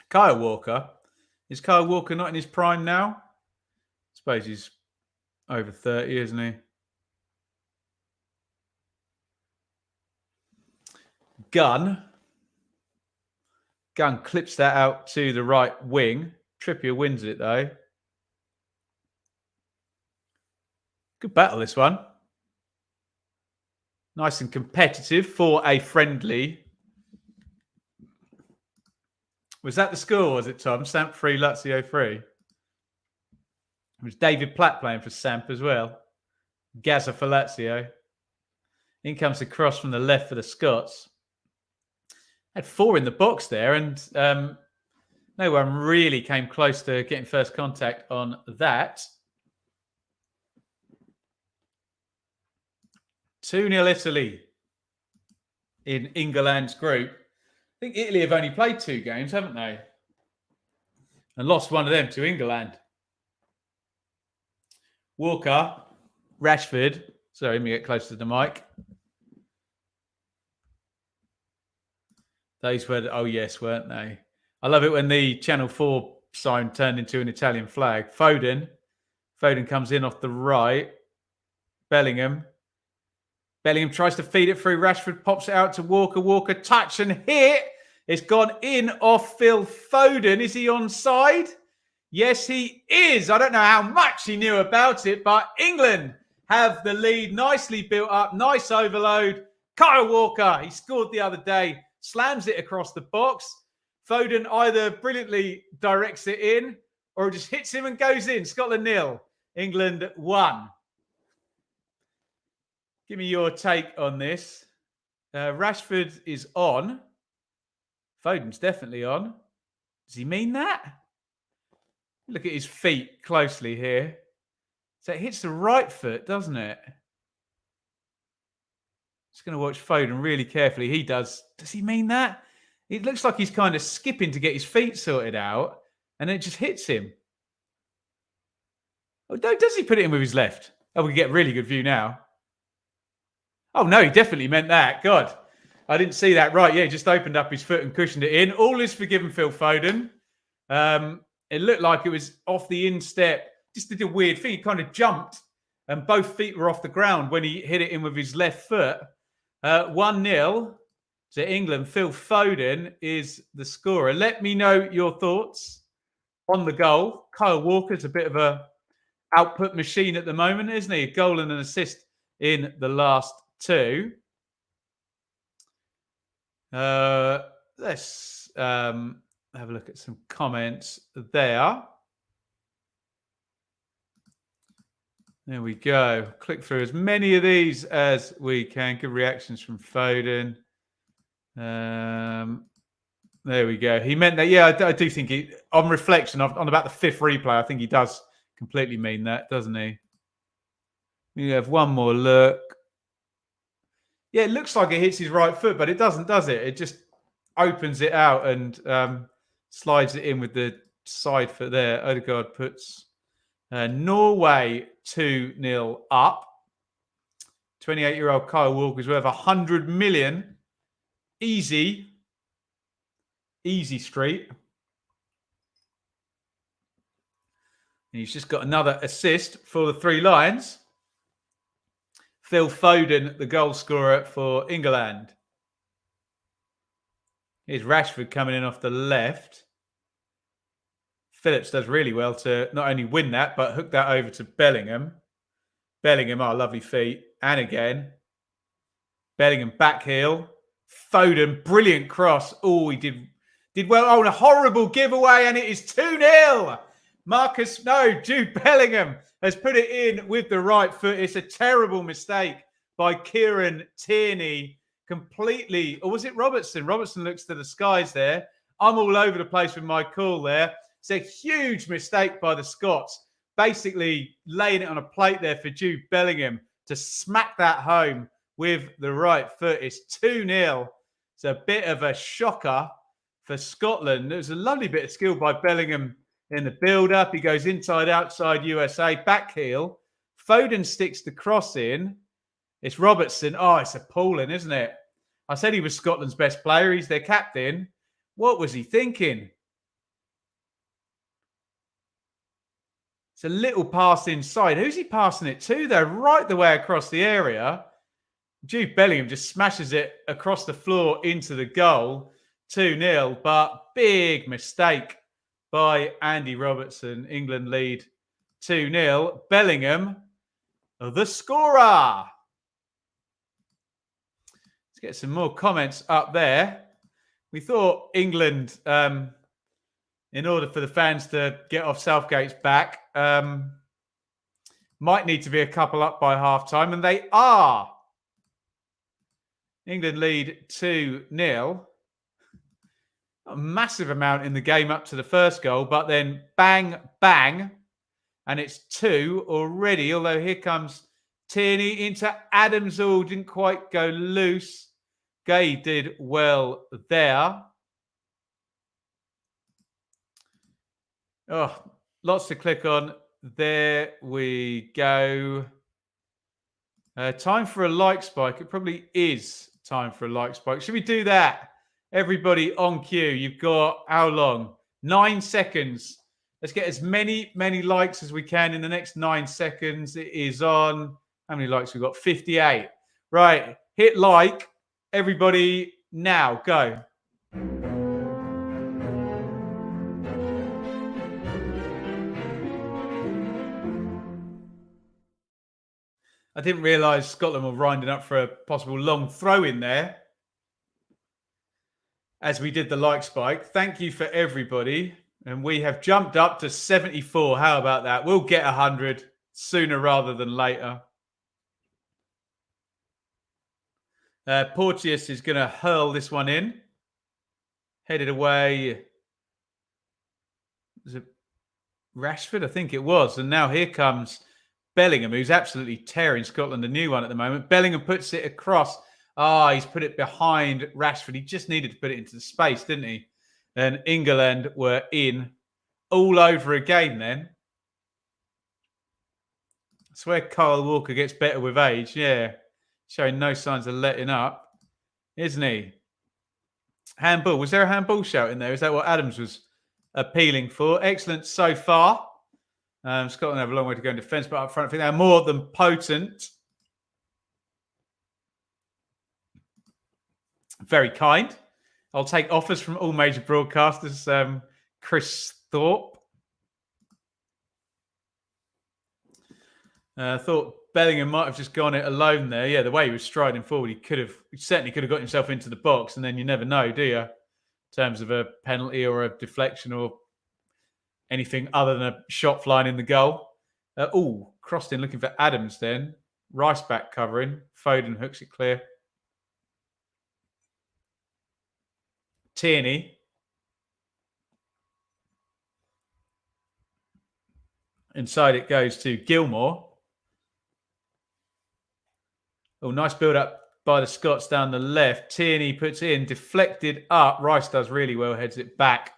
Kyle Walker. Is Kyle Walker not in his prime now? I suppose he's over 30, isn't he? Gunn clips that out to the right wing. Trippier wins it, though. Good battle, this one. Nice and competitive for a friendly. Was that the score, was it, Tom? Samp 3, Lazio 3. It was David Platt playing for Samp as well. Gaza for Lazio. In comes the cross from the left for the Scots. Had 4 in the box there, and no one really came close to getting first contact on that. 2-0 Italy in England's group. I think Italy have only played 2 games, haven't they? And lost one of them to England. Walker, Rashford. Sorry, let me get closer to the mic. Those were, oh yes, weren't they? I love it when the Channel 4 sign turned into an Italian flag. Foden comes in off the right. Bellingham tries to feed it through. Rashford pops it out to Walker. Walker touch and hit. It's gone in off Phil Foden. Is he onside? Yes, he is. I don't know how much he knew about it, but England have the lead. Nicely built up. Nice overload. Kyle Walker, he scored the other day. Slams it across the box. Foden either brilliantly directs it in or just hits him and goes in. Scotland 0. England 1. Give me your take on this. Rashford is on. Foden's definitely on. Does he mean that? Look at his feet closely here. So it hits the right foot, doesn't it? Just going to watch Foden really carefully. He does. Does he mean that? It looks like he's kind of skipping to get his feet sorted out, and it just hits him. Oh, does he put it in with his left? Oh, we can get a really good view now. Oh, no, he definitely meant that. God, I didn't see that. Right, yeah, he just opened up his foot and cushioned it in. All is forgiven Phil Foden. It looked like it was off the instep. Just did a weird thing. He kind of jumped, and both feet were off the ground when he hit it in with his left foot. 1-0 to England. Phil Foden is the scorer. Let me know your thoughts on the goal. Kyle Walker's a bit of a output machine at the moment, isn't he? A goal and an assist in the last 2. Let's have a look at some comments there. There we go. Click through as many of these as we can. Good reactions from Foden. There we go. He meant that. Yeah, I do think he, on reflection, on about the fifth replay, I think he does completely mean that, doesn't he? We have one more look. Yeah, it looks like it hits his right foot, but it doesn't, does it? It just opens it out and slides it in with the side foot there. Odegaard puts Norway 2-0 up. 28-year-old Kyle Walker's worth 100 million. Easy street. And he's just got another assist for the Three Lions. Phil Foden, the goal scorer for England. Here's Rashford coming in off the left. Phillips does really well to not only win that, but hook that over to Bellingham. Bellingham, lovely feet. And again. Bellingham back heel. Foden, brilliant cross. Oh, he did well. Oh, and a horrible giveaway, and it is 2-0. Jude Bellingham has put it in with the right foot. It's a terrible mistake by Kieran Tierney. Completely, or was it Robertson? Robertson looks to the skies there. I'm all over the place with my call there. It's a huge mistake by the Scots. Basically laying it on a plate there for Jude Bellingham to smack that home with the right foot. It's 2-0. It's a bit of a shocker for Scotland. It was a lovely bit of skill by Bellingham in the build-up. He goes inside, outside, USA, back heel. Foden sticks the cross in. It's Robertson. Oh, it's appalling, isn't it? I said he was Scotland's best player. He's their captain. What was he thinking? It's a little pass inside. Who's he passing it to, though? Right the way across the area. Jude Bellingham just smashes it across the floor into the goal. 2-0, but big mistake by Andy Robertson. England lead 2-0. Bellingham, the scorer. Let's get some more comments up there. We thought England, in order for the fans to get off Southgate's back, might need to be a couple up by half-time, and they are. England lead 2-0. A massive amount in the game up to the first goal, but then bang, bang, and it's 2 already, although here comes Tierney into Adams. Oh, didn't quite go loose. Gay did well there. Oh, lots to click on. There we go. Time for a like spike. It probably is time for a like spike. Should we do that? Everybody on cue. You've got how long? 9 seconds. Let's get as many likes as we can in the next 9 seconds. It is on. How many likes we've got? 58. Right. Hit like. Everybody now. Go. I didn't realise Scotland were winding up for a possible long throw in there as we did the like spike. Thank you for everybody. And we have jumped up to 74. How about that? We'll get 100 sooner rather than later. Porteous is going to hurl this one in. Headed away. Was it Rashford? I think it was. And now here comes Bellingham, who's absolutely tearing Scotland a new one at the moment. Bellingham puts it across. He's put it behind Rashford. He just needed to put it into the space, didn't he? And England were in all over again then. I swear Kyle Walker gets better with age. Yeah. Showing no signs of letting up, isn't he? Handball. Was there a handball shout in there? Is that what Adams was appealing for? Excellent so far. Scotland have a long way to go in defence, but up front, I think they're more than potent. Very kind. I'll take offers from all major broadcasters. Chris Thorpe. I thought Bellingham might have just gone it alone there. Yeah, the way he was striding forward, he certainly could have got himself into the box, and then you never know, do you? In terms of a penalty or a deflection or anything other than a shot flying in the goal. Crossed in looking for Adams then. Rice back covering. Foden hooks it clear. Tierney. Inside it goes to Gilmore. Oh, nice build up by the Scots down the left. Tierney puts it in, deflected up. Rice does really well, heads it back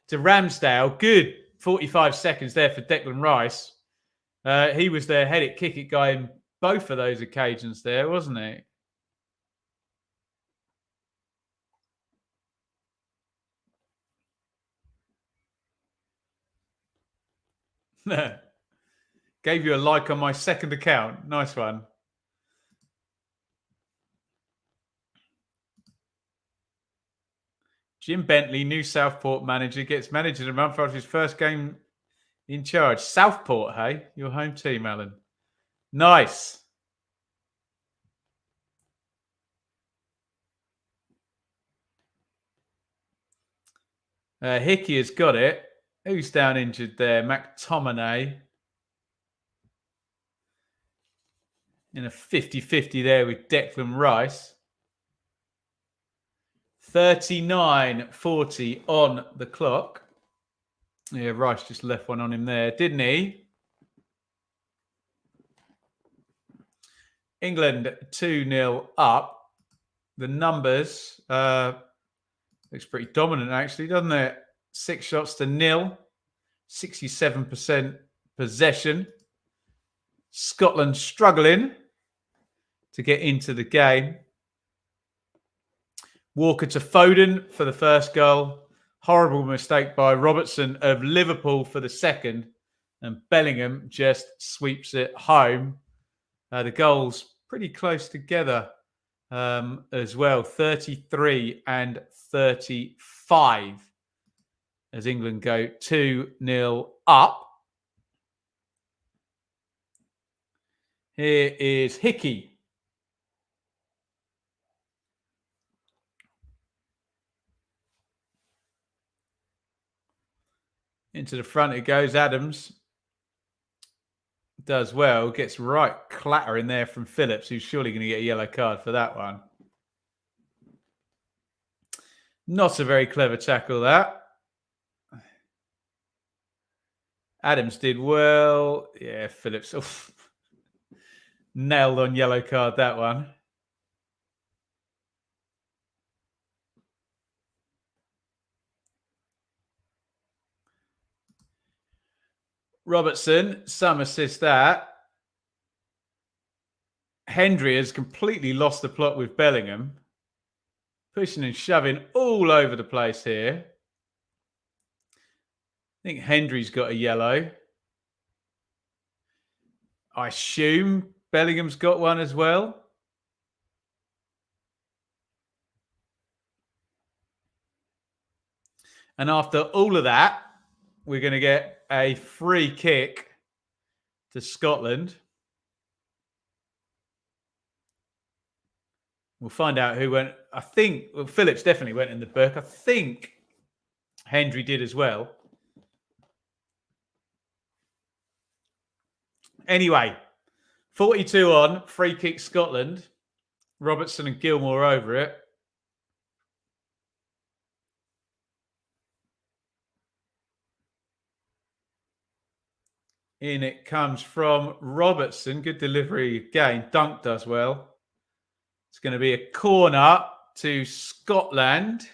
to Ramsdale. Good 45 seconds there for Declan Rice. He was the head it, kick it guy in both of those occasions there, wasn't he? Gave you a like on my second account. Nice one. Jim Bentley, new Southport manager, gets manager of the month after his first game in charge. Southport, hey? Your home team, Alan. Nice. Hickey has got it. Who's down injured there? McTominay. In a 50-50 there with Declan Rice. 39:40 on the clock. Yeah, Rice just left one on him there, didn't he? England 2-0 up. The numbers looks pretty dominant actually, doesn't it? 6 shots to 0. 67% possession. Scotland struggling to get into the game. Walker to Foden for the first goal. Horrible mistake by Robertson of Liverpool for the second. And Bellingham just sweeps it home. The goals pretty close together as well. 33 and 35 as England go 2-0 up. Here is Hickey. Into the front it goes. Adams does well. Gets right clatter in there from Phillips, who's surely going to get a yellow card for that one. Not a very clever tackle, that. Adams did well. Yeah, Phillips. Oof. Nailed on yellow card, that one. Robertson, some assist that. Hendry has completely lost the plot with Bellingham. Pushing and shoving all over the place here. I think Hendry's got a yellow. I assume Bellingham's got one as well. And after all of that, we're going to get a free kick to Scotland. We'll find out who went. I think Phillips definitely went in the book. I think Hendry did as well. Anyway, 42 on, free kick Scotland. Robertson and Gilmore over it. In it comes from Robertson. Good delivery again. Dunk does well. It's going to be a corner to Scotland,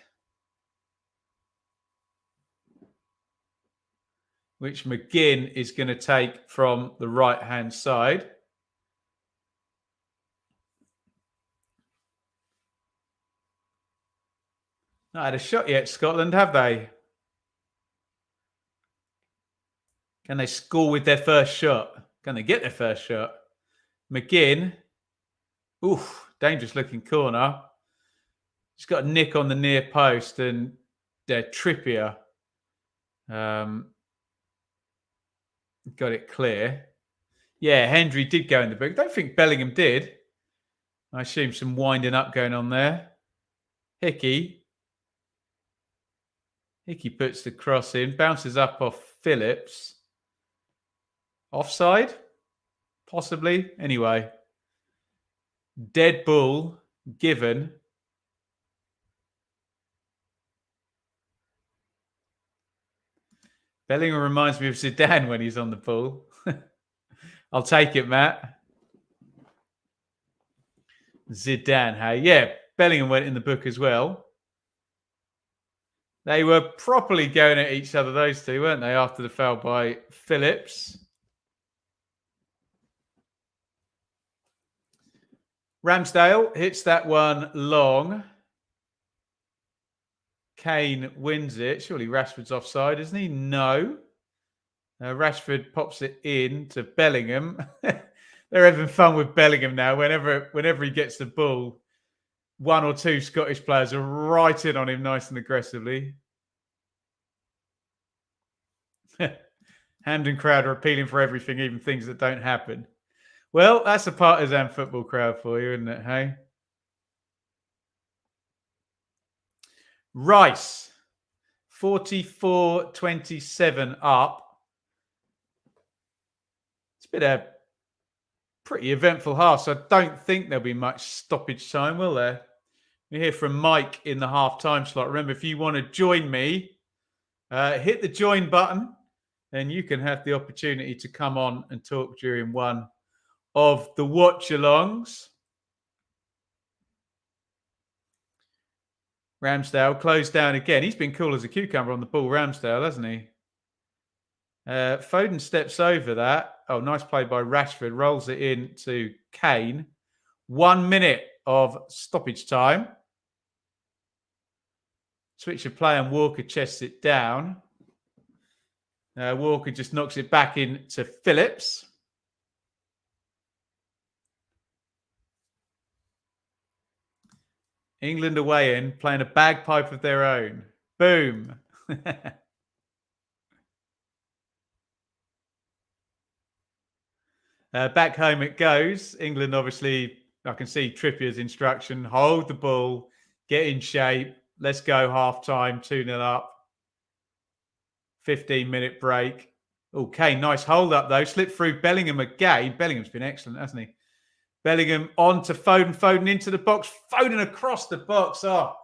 which McGinn is going to take from the right-hand side. Not had a shot yet, Scotland, have they? Can they score with their first shot? Can they get their first shot? McGinn. Oof, dangerous looking corner. He's got a nick on the near post and Trippier got it clear. Yeah, Hendry did go in the book. I don't think Bellingham did. I assume some winding up going on there. Hickey puts the cross in, bounces up off Phillips. Offside? Possibly. Anyway. Dead ball given. Bellingham reminds me of Zidane when he's on the ball. I'll take it, Matt. Zidane, hey? Yeah, Bellingham went in the book as well. They were properly going at each other, those two, weren't they, after the foul by Phillips. Ramsdale hits that one long. Kane wins it. Surely Rashford's offside, isn't he? No. Rashford pops it in to Bellingham. They're having fun with Bellingham now. Whenever he gets the ball, one or two Scottish players are right in on him nice and aggressively. Hampden crowd are appealing for everything, even things that don't happen. Well, that's a partisan football crowd for you, isn't it, hey? Rice, 44-27 up. It's been a pretty eventful half, so I don't think there'll be much stoppage time, will there? We hear from Mike in the half-time slot. Remember, if you want to join me, hit the join button, and you can have the opportunity to come on and talk during one of the watch-alongs. Ramsdale closed down again. He's been cool as a cucumber on the ball, Ramsdale, hasn't he? Foden steps over that. Oh, nice play by Rashford. Rolls it in to Kane. 1 minute of stoppage time. Switch of play and Walker chests it down. Walker just knocks it back into Phillips. England away in, playing a bagpipe of their own. Boom. Back home it goes. England, obviously, I can see Trippier's instruction. Hold the ball, get in shape. Let's go half-time, 2-0 up. 15-minute break. Oh, Kane, nice hold up, though. Slip through Bellingham again. Bellingham's been excellent, hasn't he? Bellingham on to Foden. Foden into the box. Foden across the box. Oh,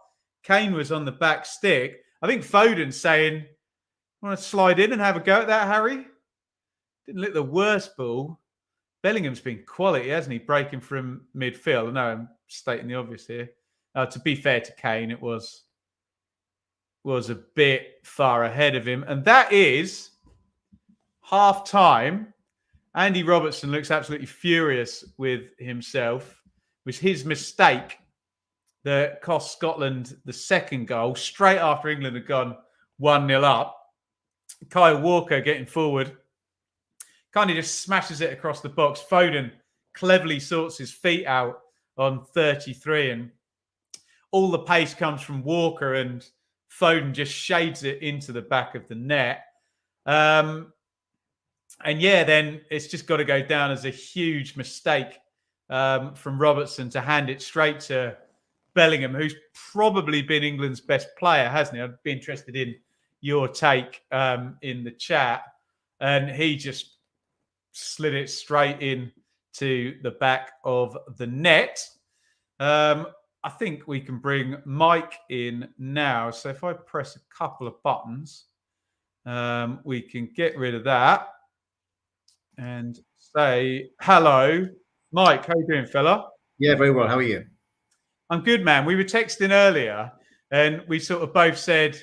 Kane was on the back stick. I think Foden's saying, want to slide in and have a go at that, Harry? Didn't look the worst ball. Bellingham's been quality, hasn't he? Breaking from midfield. I know I'm stating the obvious here. To be fair to Kane, it was a bit far ahead of him. And that is half-time. Andy Robertson looks absolutely furious with himself. It was his mistake that cost Scotland the second goal, straight after England had gone 1-0 up. Kyle Walker getting forward. Kind of just smashes it across the box. Foden cleverly sorts his feet out on 33, and all the pace comes from Walker, and Foden just shades it into the back of the net. And yeah, then it's just got to go down as a huge mistake from Robertson to hand it straight to Bellingham, who's probably been England's best player, hasn't he? I'd be interested in your take in the chat. And he just slid it straight in to the back of the net. I think we can bring Mike in now. So if I press a couple of buttons, we can get rid of that and say hello. Mike, how you doing, fella? Yeah, very well. How are you? I'm good, man. We were texting earlier and we sort of both said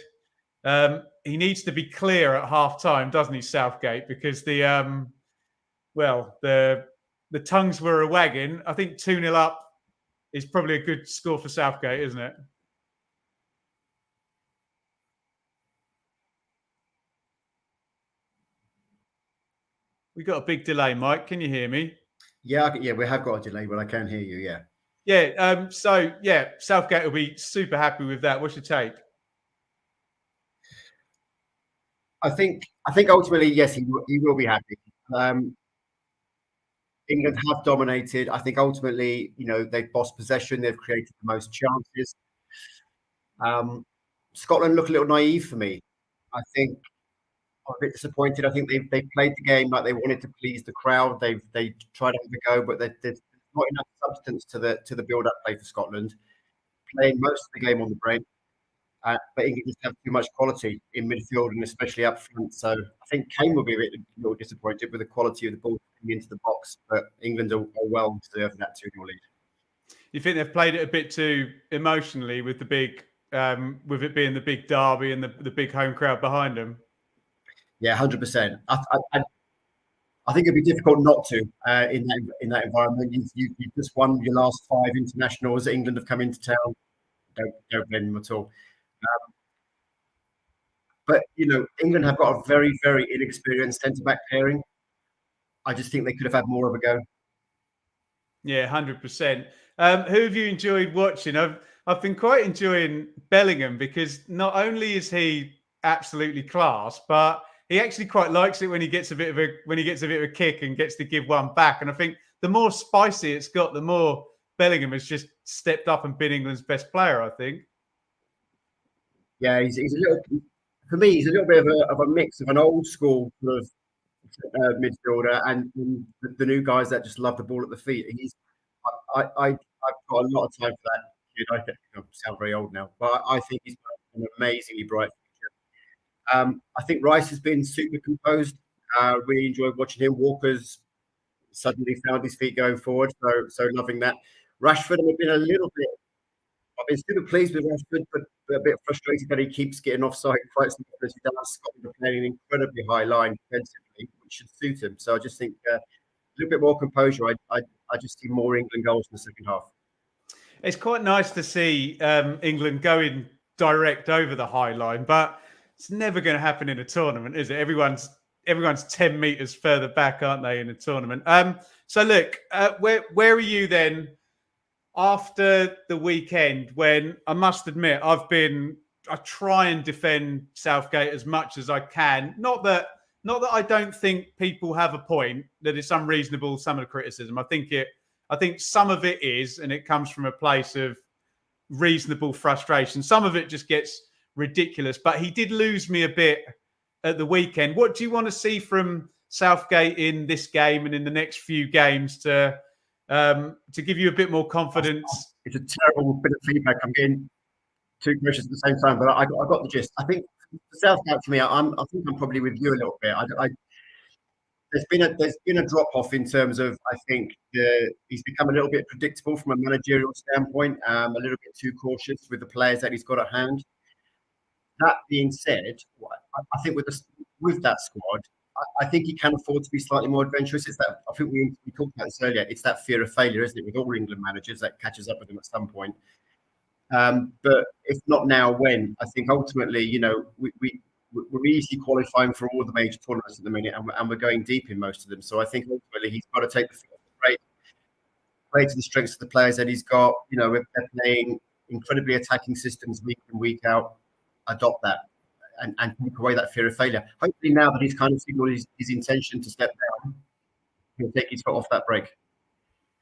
he needs to be clear at half-time, doesn't he, Southgate? Because the tongues were a-wagging. I think 2-0 up is probably a good score for Southgate, isn't it? We got a big delay, Mike. Can you hear me? Yeah, we have got a delay, but I can hear you, yeah. Yeah, Southgate will be super happy with that. What's your take? I think ultimately, yes, he will be happy. England have dominated. I think ultimately, they've bossed possession. They've created the most chances. Scotland look a little naive for me. I think I'm a bit disappointed. I think they played the game like they wanted to please the crowd. They tried to have a go, but there's not enough substance to the build-up play for Scotland. Playing most of the game on the break. But England just have too much quality in midfield and especially up front. So I think Kane will be a little disappointed with the quality of the ball coming into the box. But England are well deserving that 2-0 lead. You think they've played it a bit too emotionally with the big, with it being the big derby and the big home crowd behind them? Yeah, 100%. I think it'd be difficult not to in that environment. You've just won your last 5 internationals. England have come into town. Don't blame them at all. But England have got a very, very inexperienced centre back pairing. I just think they could have had more of a go. Yeah, 100%. Who have you enjoyed watching? I've been quite enjoying Bellingham because not only is he absolutely class, but he actually quite likes it when he gets a bit of a kick and gets to give one back. And I think the more spicy it's got, the more Bellingham has just stepped up and been England's best player, I think. Yeah, he's a little. For me, he's a little bit of a mix of an old school sort of midfielder and the new guys that just love the ball at the feet. I've got a lot of time for that kid. I sound very old now, but I think he's got an amazingly bright future. I think Rice has been super composed. Really enjoyed watching him. Walker's suddenly found his feet going forward, so loving that. Rashford, I've been a little bit. I've been super pleased with Rashford, but a bit frustrated that he keeps getting offside quite simply. Scotland are playing an incredibly high line defensively, which should suit him. So I just think a little bit more composure. I just see more England goals in the second half. It's quite nice to see England going direct over the high line, but it's never going to happen in a tournament, is it? Everyone's 10 meters further back, aren't they, in a tournament? So look, where are you then after the weekend? When I must admit, I try and defend Southgate as much as I can. Not that I don't think people have a point, that it's unreasonable, some of the criticism. I think some of it is, and it comes from a place of reasonable frustration. Some of it just gets ridiculous, but he did lose me a bit at the weekend. What do you want to see from Southgate in this game and in the next few games to give you a bit more confidence? It's a terrible bit of feedback. I'm getting 2 questions at the same time, but I got the gist. I think Southgate for me, I think I'm probably with you a little bit. There's been a drop off in terms of, I think he's become a little bit predictable from a managerial standpoint, a little bit too cautious with the players that he's got at hand. That being said, I think with that squad, I think he can afford to be slightly more adventurous. It's that, I think we talked about this earlier. It's that fear of failure, isn't it, with all England managers that catches up with them at some point. But if not now, when? I think ultimately, we're easily qualifying for all the major tournaments at the minute, and we're going deep in most of them. So I think ultimately he's got to take the play to the strengths of the players that he's got. They're playing incredibly attacking systems week in, week out. Adopt that and take away that fear of failure. Hopefully now that he's kind of signaled his intention to step down, he'll take his foot off that brake.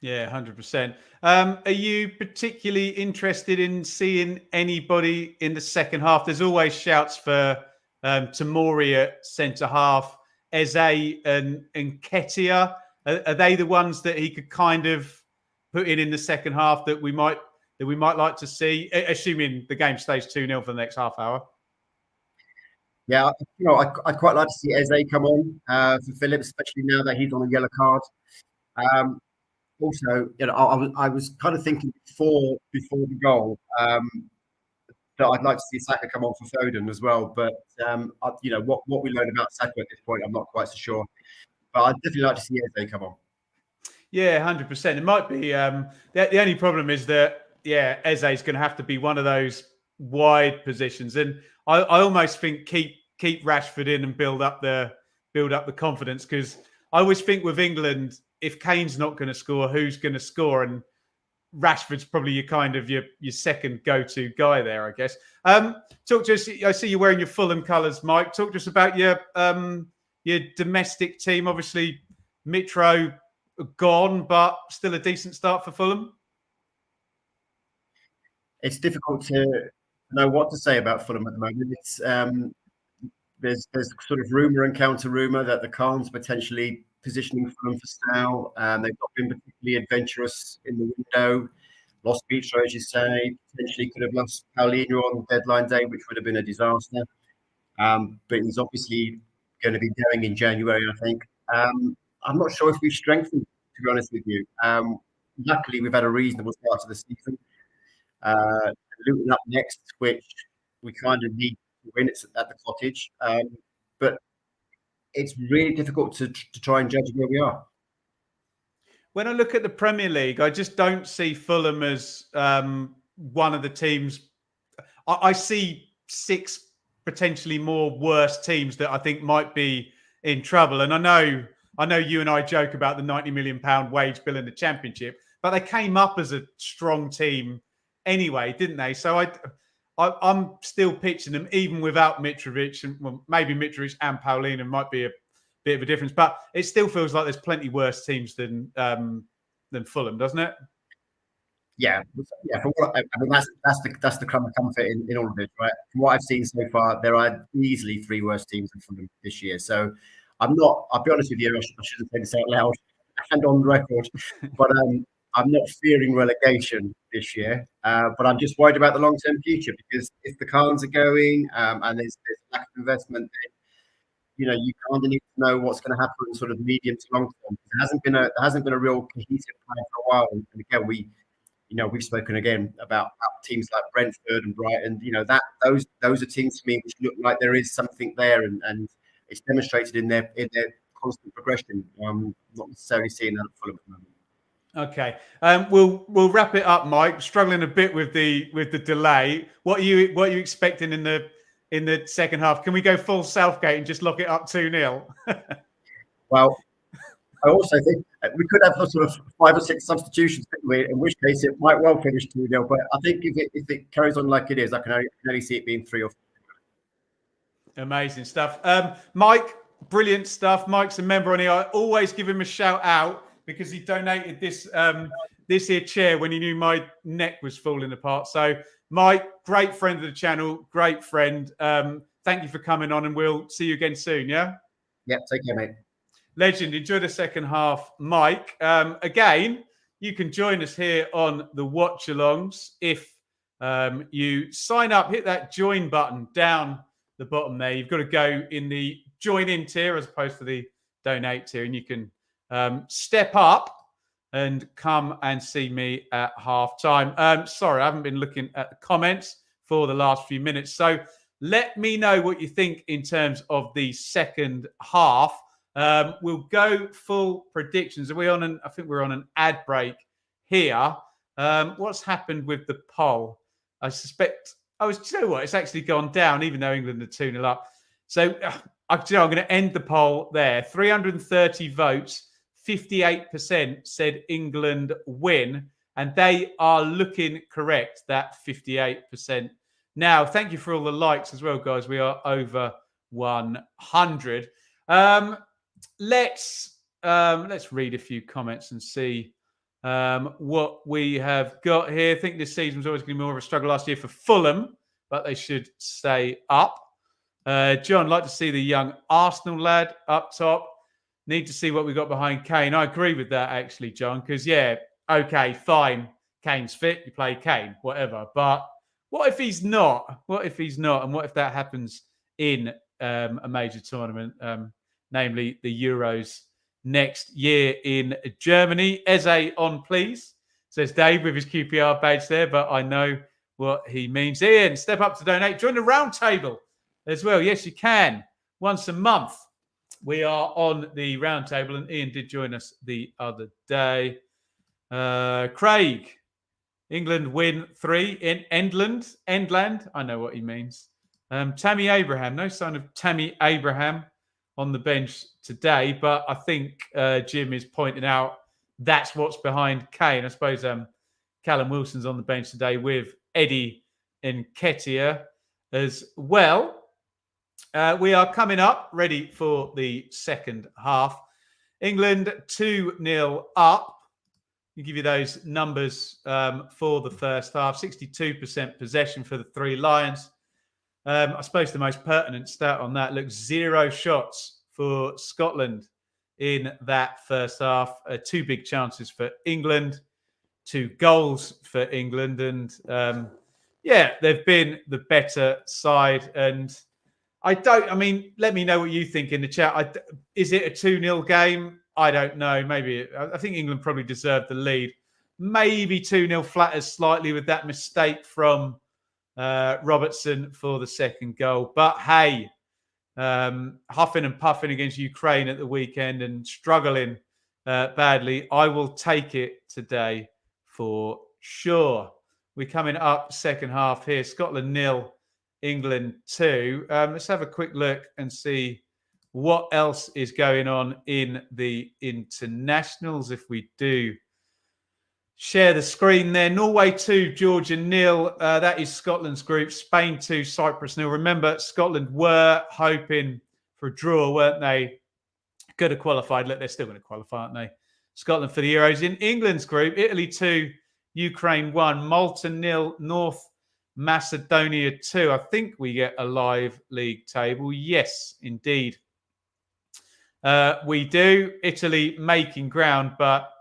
Yeah, 100%. Are you particularly interested in seeing anybody in the second half? There's always shouts for Tomori at centre half, Eze and Nketiah. Are they the ones that he could kind of put in the second half that we might like to see, assuming the game stays 2-0 for the next half hour? Yeah, I'd quite like to see Eze come on for Phillips, especially now that he's on a yellow card. Also, I was kind of thinking before the goal that I'd like to see Saka come on for Foden as well. But what we learned about Saka at this point, I'm not quite so sure. But I'd definitely like to see Eze come on. Yeah, 100%. It might be. The only problem is that Eze is going to have to be one of those wide positions, and I almost think keep Rashford in and build up the confidence, because I always think with England, if Kane's not going to score, who's going to score? And Rashford's probably your second go-to guy there, I guess. Talk to us. I see you're wearing your Fulham colours, Mike. Talk to us about your domestic team. Obviously, Mitro gone, but still a decent start for Fulham. It's difficult to know what to say about Fulham at the moment. It's there's sort of rumour and counter-rumour that the Khan's potentially positioning Fulham for sale. They've not been particularly adventurous in the window. lost Beachrow, as you say, potentially could have lost Paulinho on deadline day, which would have been a disaster. But he's obviously going to be going in January, I think. I'm not sure if we've strengthened, to be honest with you. Luckily, we've had a reasonable start to the season. Luton up next, which we kind of need to win. It's at the Cottage. But it's really difficult to try and judge where we are. When I look at the Premier League, I just don't see Fulham as one of the teams. I see 6 potentially more worse teams that I think might be in trouble. And I know you and I joke about the £90 million wage bill in the Championship, but they came up as a strong team anyway, didn't they? So I'm still pitching them even without Mitrovic, and well, maybe Mitrovic and Paulinho might be a bit of a difference, but it still feels like there's plenty worse teams than Fulham, doesn't it? Yeah. From what, I mean, that's the crumb of comfort in all of this, right? From what I've seen so far, there are easily 3 worse teams than Fulham this year. So I'll be honest with you, I shouldn't say this out loud and on record, but I'm not fearing relegation this year. But I'm just worried about the long-term future, because if the Khans are going and there's lack of investment, you kind of need to know what's going to happen sort of medium to long term. There hasn't been a real cohesive plan for a while. And again, we've spoken again about teams like Brentford and Brighton. Those are teams to me which look like there is something there, and it's demonstrated in their constant progression. Not necessarily seeing that at Fulham at the moment. Okay, we'll wrap it up, Mike. Struggling a bit with the delay. What are you expecting in the second half? Can we go full Southgate and just lock it up 2-0? Well, I also think we could have sort of 5 or 6 substitutions, in which case it might well finish 2-0. But I think if it carries on like it is, I can only see it being 3 or 4. Amazing stuff. Mike, brilliant stuff. Mike's a member on here. I always give him a shout out because he donated this here chair when he knew my neck was falling apart. So, Mike, great friend of the channel, great friend. Thank you for coming on, and we'll see you again soon, yeah? Yeah, take care, mate. Legend. Enjoy the second half, Mike. Again, you can join us here on the watch-alongs if you sign up, hit that join button down the bottom there. You've got to go in the join-in tier as opposed to the donate tier, and you can step up and come and see me at half-time. Sorry, I haven't been looking at the comments for the last few minutes. So let me know what you think in terms of the second half. We'll go full predictions. I think we're on an ad break here. What's happened with the poll? I suspect, do you know what? It's actually gone down, even though England are 2-0 up. So I'm going to end the poll there. 330 votes. 58% said England win, and they are looking correct, that 58%. Now, thank you for all the likes as well, guys. We are over 100. Let's read a few comments and see what we have got here. I think this season was always going to be more of a struggle last year for Fulham, but they should stay up. John, like to see the young Arsenal lad up top. Need to see what we got behind Kane. I agree with that, actually, John, because, yeah, okay, fine. Kane's fit. You play Kane, whatever. But what if he's not? What if he's not? And what if that happens in a major tournament, namely the Euros next year in Germany? Eze on, please, says Dave with his QPR badge there, but I know what he means. Ian, step up to donate. Join the round table as well. Yes, you can. Once a month. We are on the round table, and Ian did join us the other day. Craig, England win 3 in Endland. I know what he means. Tammy Abraham, no sign of Tammy Abraham on the bench today, but I think Jim is pointing out that's what's behind Kane. I suppose Callum Wilson's on the bench today with Eddie Nketiah as well. We are coming up, ready for the second half. England 2-0 up. I'll give you those numbers for the first half. 62% possession for the Three Lions. I suppose the most pertinent stat on that looks 0 shots for Scotland in that first half. 2 big chances for England. 2 goals for England. And they've been the better side. And let me know what you think in the chat. Is it a 2-0 game? I don't know. I think England probably deserved the lead. Maybe 2-0 flatters slightly with that mistake from Robertson for the second goal. But hey, huffing and puffing against Ukraine at the weekend and struggling badly. I will take it today for sure. We're coming up second half here. Scotland 0, England 2. Let's have a quick look and see what else is going on in the internationals. If we do share the screen there. Norway 2, Georgia 0. That is Scotland's group. Spain 2, Cyprus 0. Remember, Scotland were hoping for a draw, weren't they? Could have qualified. Look, they're still going to qualify, aren't they? Scotland for the Euros. In England's group, Italy 2, Ukraine 1, Malta 0, North Macedonia 2. I think we get a live league table. Yes, indeed. We do. Italy making ground, but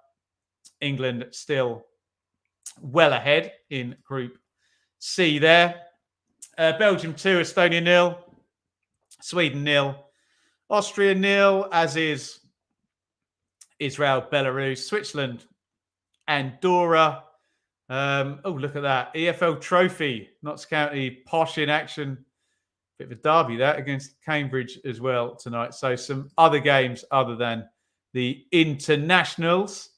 England still well ahead in Group C there. Belgium 2, Estonia 0, Sweden 0, Austria 0, as is Israel, Belarus, Switzerland, Andorra. Look at that. EFL Trophy, Notts County, posh in action. Bit of a derby that against Cambridge as well tonight. So some other games other than the internationals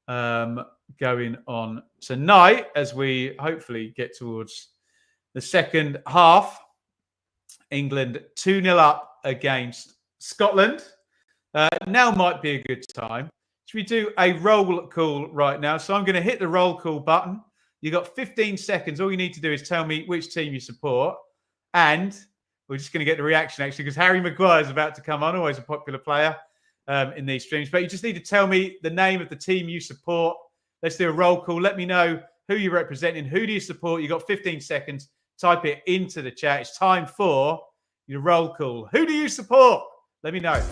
going on tonight as we hopefully get towards the second half. England 2-0 up against Scotland. Now might be a good time. Should we do a roll call right now? So I'm going to hit the roll call button. You've got 15 seconds. All you need to do is tell me which team you support. And we're just going to get the reaction, actually, because Harry Maguire is about to come on, always a popular player in these streams. But you just need to tell me the name of the team you support. Let's do a roll call. Let me know who you're representing. Who do you support? You've got 15 seconds. Type it into the chat. It's time for your roll call. Who do you support? Let me know.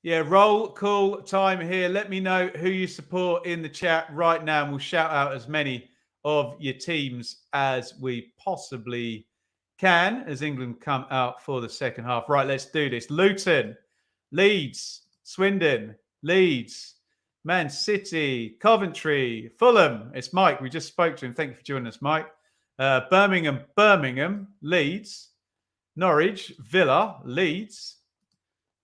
Yeah, roll call time here. Let me know who you support in the chat right now, and we'll shout out as many of your teams as we possibly can as England come out for the second half. Right, let's do this. Luton, Leeds, Swindon, Leeds, Man City, Coventry, Fulham. It's Mike. We just spoke to him. Thank you for joining us, Mike. Birmingham, Leeds, Norwich, Villa, Leeds.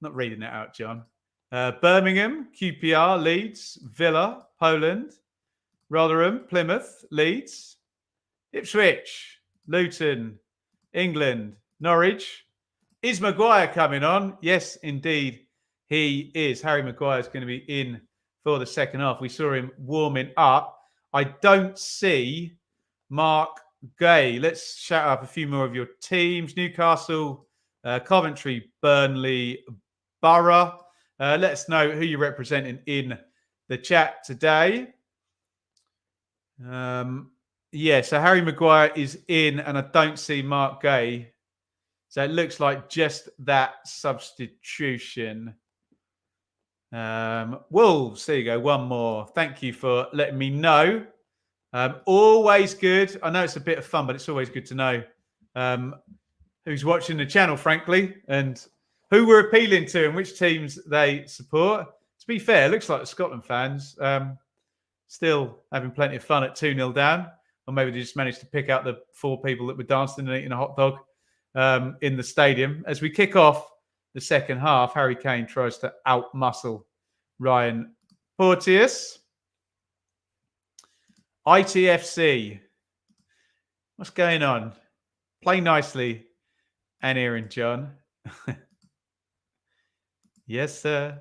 Not reading it out, John. Birmingham, QPR, Leeds, Villa, Poland, Rotherham, Plymouth, Leeds, Ipswich, Luton, England, Norwich. Is Maguire coming on? Yes, indeed, he is. Harry Maguire is going to be in for the second half. We saw him warming up. I don't see Mark Gay. Let's shout out a few more of your teams. Newcastle, Coventry, Burnley, Borough. Let us know who you're representing in the chat today. So Harry Maguire is in, and I don't see Mark Gay. So it looks like just that substitution. Wolves, there you go, one more. Thank you for letting me know. Always good. I know it's a bit of fun, but it's always good to know who's watching the channel, frankly, and who we're appealing to and which teams they support. To be fair, it looks like the Scotland fans still having plenty of fun at 2-0 down. Or maybe they just managed to pick out the 4 people that were dancing and eating a hot dog in the stadium. As we kick off the second half, Harry Kane tries to outmuscle Ryan Porteous. ITFC. What's going on? Play nicely, Annie and John. Yes, sir,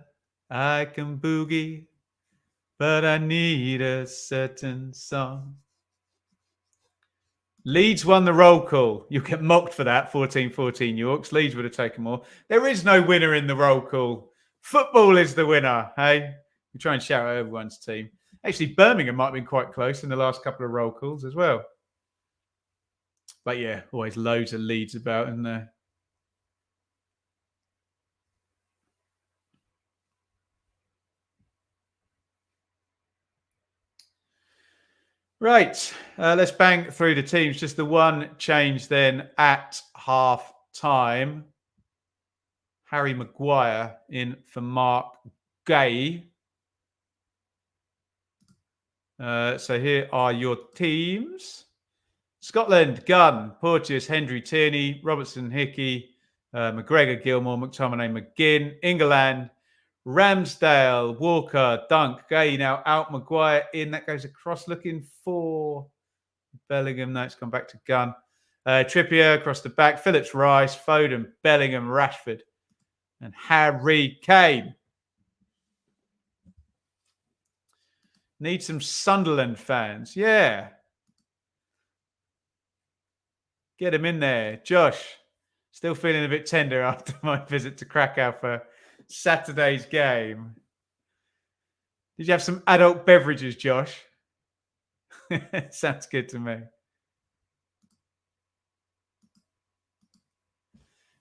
I can boogie, but I need a certain song. Leeds won the roll call. You get mocked for that, 14-14 Yorks. Leeds would have taken more. There is no winner in the roll call. Football is the winner, hey? We try and shout out everyone's team. Actually, Birmingham might have been quite close in the last couple of roll calls as well. But yeah, always loads of leads about, isn't there? Right, let's bang through the teams. Just the one change then at half time. Harry Maguire in for Mark Gay. So here are your teams. Scotland, Gunn, Porteous, Hendry, Tierney, Robertson, Hickey, McGregor, Gilmore, McTominay, McGinn. England, Ramsdale, Walker, Dunk, Gay now out, Maguire in. That goes across looking for Bellingham. No, it's gone back to Gunn. Trippier across the back. Phillips, Rice, Foden, Bellingham, Rashford, and Harry Kane. Need some Sunderland fans. Yeah. Get him in there. Josh, still feeling a bit tender after my visit to Krakow for Saturday's game. Did you have some adult beverages, Josh? Sounds good to me.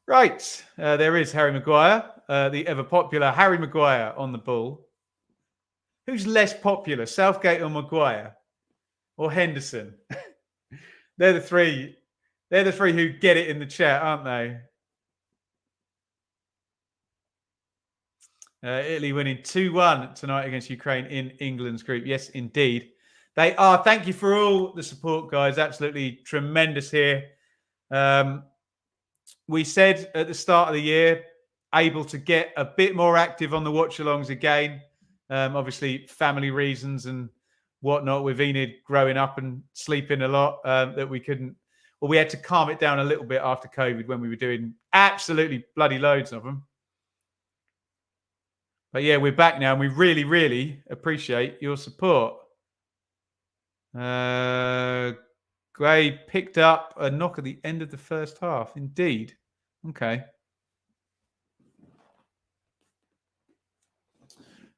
Right. There is Harry Maguire, the ever popular Harry Maguire on the ball. Who's less popular, Southgate or Maguire? Or Henderson? They're the three who get it in the chat, aren't they? Italy winning 2-1 tonight against Ukraine in England's group. Yes, indeed. They are. Thank you for all the support, guys. Absolutely tremendous here. We said at the start of the year, able to get a bit more active on the watch-alongs again. Obviously, family reasons and whatnot with Enid growing up and sleeping a lot that we couldn't. Well, we had to calm it down a little bit after COVID when we were doing absolutely bloody loads of them. But yeah, we're back now and we really, really appreciate your support. Gray picked up a knock at the end of the first half. Indeed. Okay.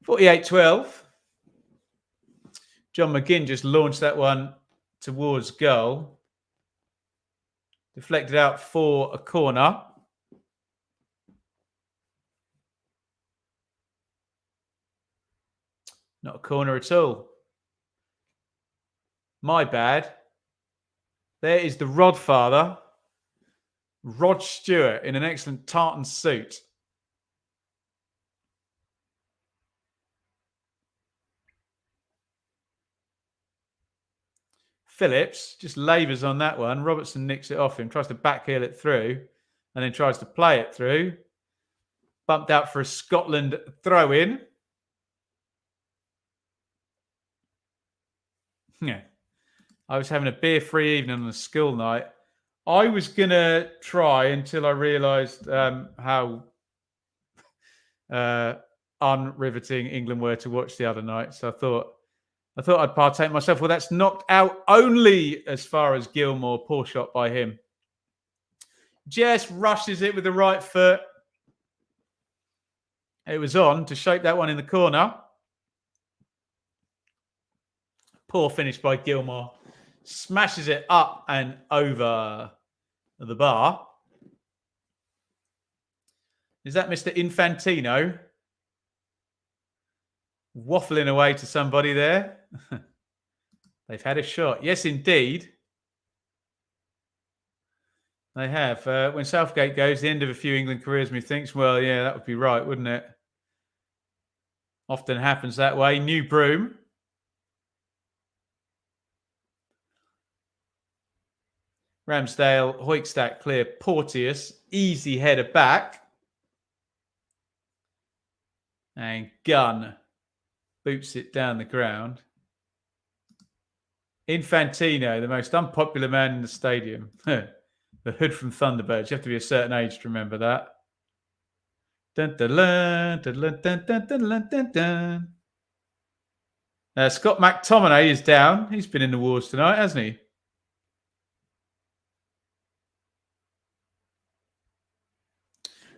48-12. John McGinn just launched that one towards goal. Deflected out for a corner. Not a corner at all. My bad. There is the Rodfather, Rod Stewart, in an excellent tartan suit. Phillips just labours on that one. Robertson nicks it off him, tries to backheel it through, and then tries to play it through. Bumped out for a Scotland throw-in. Yeah. I was having a beer-free evening on a school night. I was going to try until I realised how unriveting England were to watch the other night. So I thought I'd partake myself. Well, that's knocked out only as far as Gilmore. Poor shot by him. Jess rushes it with the right foot. It was on to shape that one in the corner. Poor finish by Gilmore. Smashes it up and over the bar. Is that Mr. Infantino? Waffling away to somebody there. They've had a shot. Yes, indeed. They have. When Southgate goes, the end of a few England careers, me thinks, well, yeah, that would be right, wouldn't it? Often happens that way. New broom. Ramsdale, Hoikstad clear, Porteous, easy header back. And Gunn boots it down the ground. Infantino, the most unpopular man in the stadium. The hood from Thunderbirds. You have to be a certain age to remember that. Dun, dun, dun, dun, dun, dun, dun, dun, dun. Scott McTominay is down. He's been in the wars tonight, hasn't he?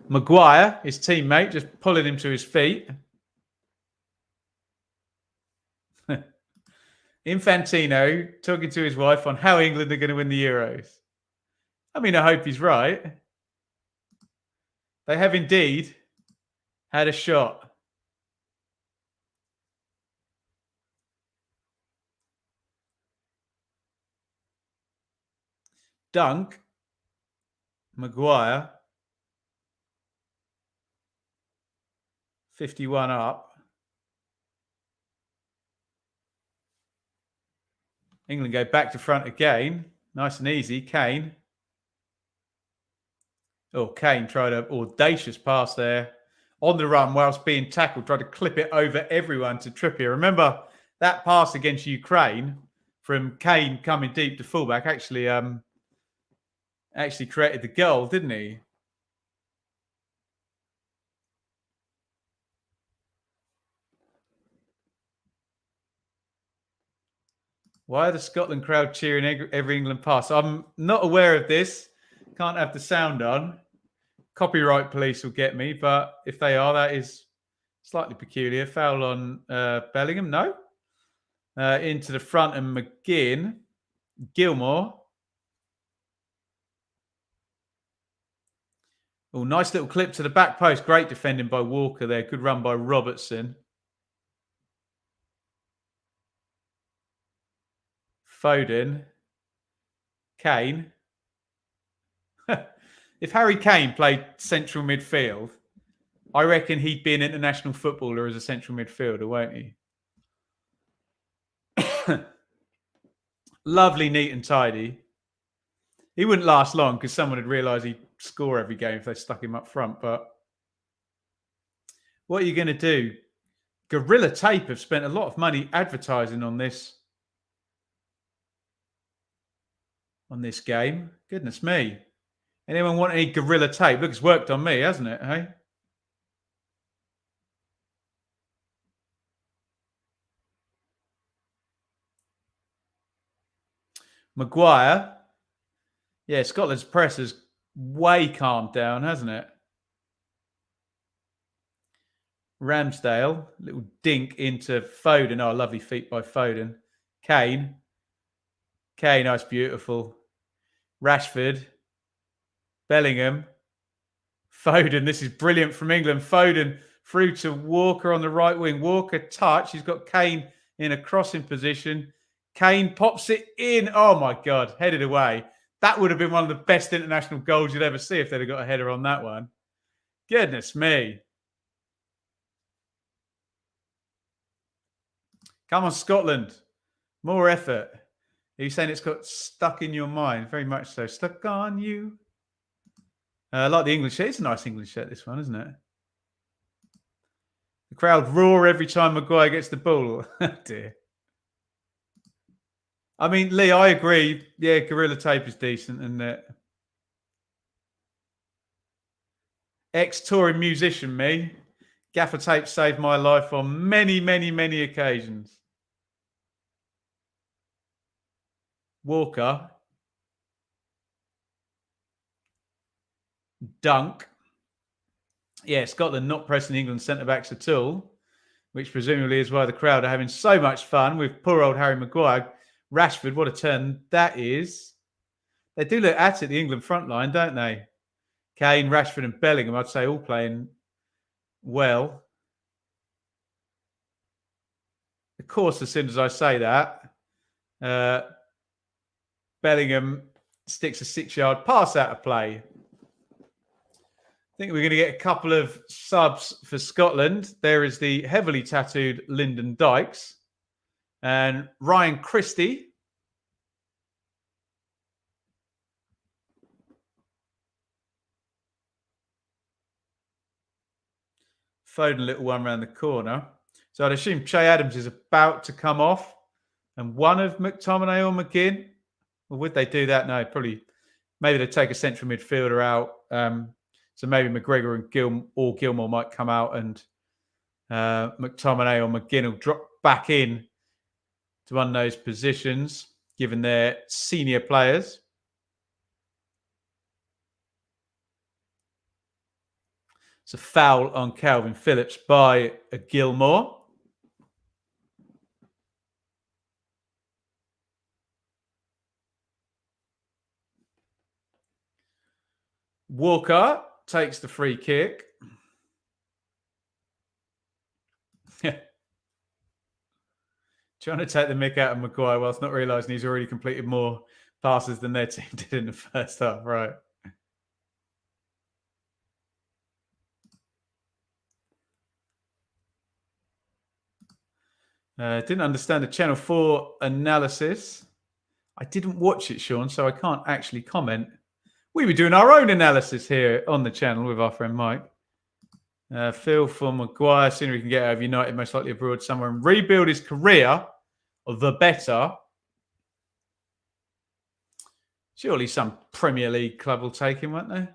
Maguire, his teammate, just pulling him to his feet. Infantino talking to his wife on how England are going to win the Euros. I mean, I hope he's right. They have indeed had a shot. Dunk, Maguire, 51 up. England go back to front again. Nice and easy. Kane. Oh, Kane tried an audacious pass there on the run whilst being tackled. Tried to clip it over everyone to Trippier. Remember that pass against Ukraine from Kane coming deep to fullback actually created the goal, didn't he? Why are the Scotland crowd cheering every England pass? I'm not aware of this. Can't have the sound on. Copyright police will get me, but if they are, that is slightly peculiar. Foul on Bellingham, no. Into the front and McGinn. Gilmore. Oh, nice little clip to the back post. Great defending by Walker there. Good run by Robertson. Foden. Kane. If Harry Kane played central midfield, I reckon he'd be an international footballer as a central midfielder, won't he? Lovely, neat and tidy. He wouldn't last long because someone would realise he'd score every game if they stuck him up front. But what are you going to do? Gorilla Tape have spent a lot of money advertising on this game. Goodness me. Anyone want any Gorilla Tape? Look, it's worked on me, hasn't it? Hey? Maguire. Yeah, Scotland's press has way calmed down, hasn't it? Ramsdale, little dink into Foden. Oh, lovely feet by Foden. Kane. That's beautiful. Rashford. Bellingham. Foden. This is brilliant from England. Foden through to Walker on the right wing. Walker touch. He's got Kane in a crossing position. Kane pops it in. Oh, my God. Headed away. That would have been one of the best international goals you'd ever see if they'd have got a header on that one. Goodness me. Come on, Scotland. More effort. Are you saying it's got stuck in your mind? Very much so. Stuck on you. I like the English shirt. It's a nice English shirt, this one, isn't it? The crowd roar every time Maguire gets the ball. Oh, dear. I mean, Lee, I agree. Yeah, Gorilla Tape is decent. And ex-touring musician, me. Gaffer tape saved my life on many, many, many occasions. Walker. Dunk. Yeah, Scotland not pressing England centre-backs at all, which presumably is why the crowd are having so much fun with poor old Harry Maguire. Rashford, what a turn that is. They do look at it, the England front line, don't they? Kane, Rashford and Bellingham, I'd say all playing well. Of course, as soon as I say that, Bellingham sticks a 6-yard pass out of play. I think we're going to get a couple of subs for Scotland. There is the heavily tattooed Lyndon Dykes and Ryan Christie. Foden, a little one around the corner. So I'd assume Che Adams is about to come off. And one of McTominay or McGinn. Or would they do that? No, probably. Maybe they'd take a central midfielder out. So maybe McGregor and Gilmore might come out and McTominay or McGinn will drop back in to one of those positions, given their senior players. It's a foul on Calvin Phillips by Gilmore. Walker takes the free kick. Trying to take the mick out of Maguire whilst not realising he's already completed more passes than their team did in the first half. Right. Didn't understand the Channel 4 analysis. I didn't watch it, Sean, so I can't actually comment. We were doing our own analysis here on the channel with our friend Mike. Phil for Maguire. Sooner he can get out of United, most likely abroad somewhere, and rebuild his career, the better. Surely some Premier League club will take him, won't they?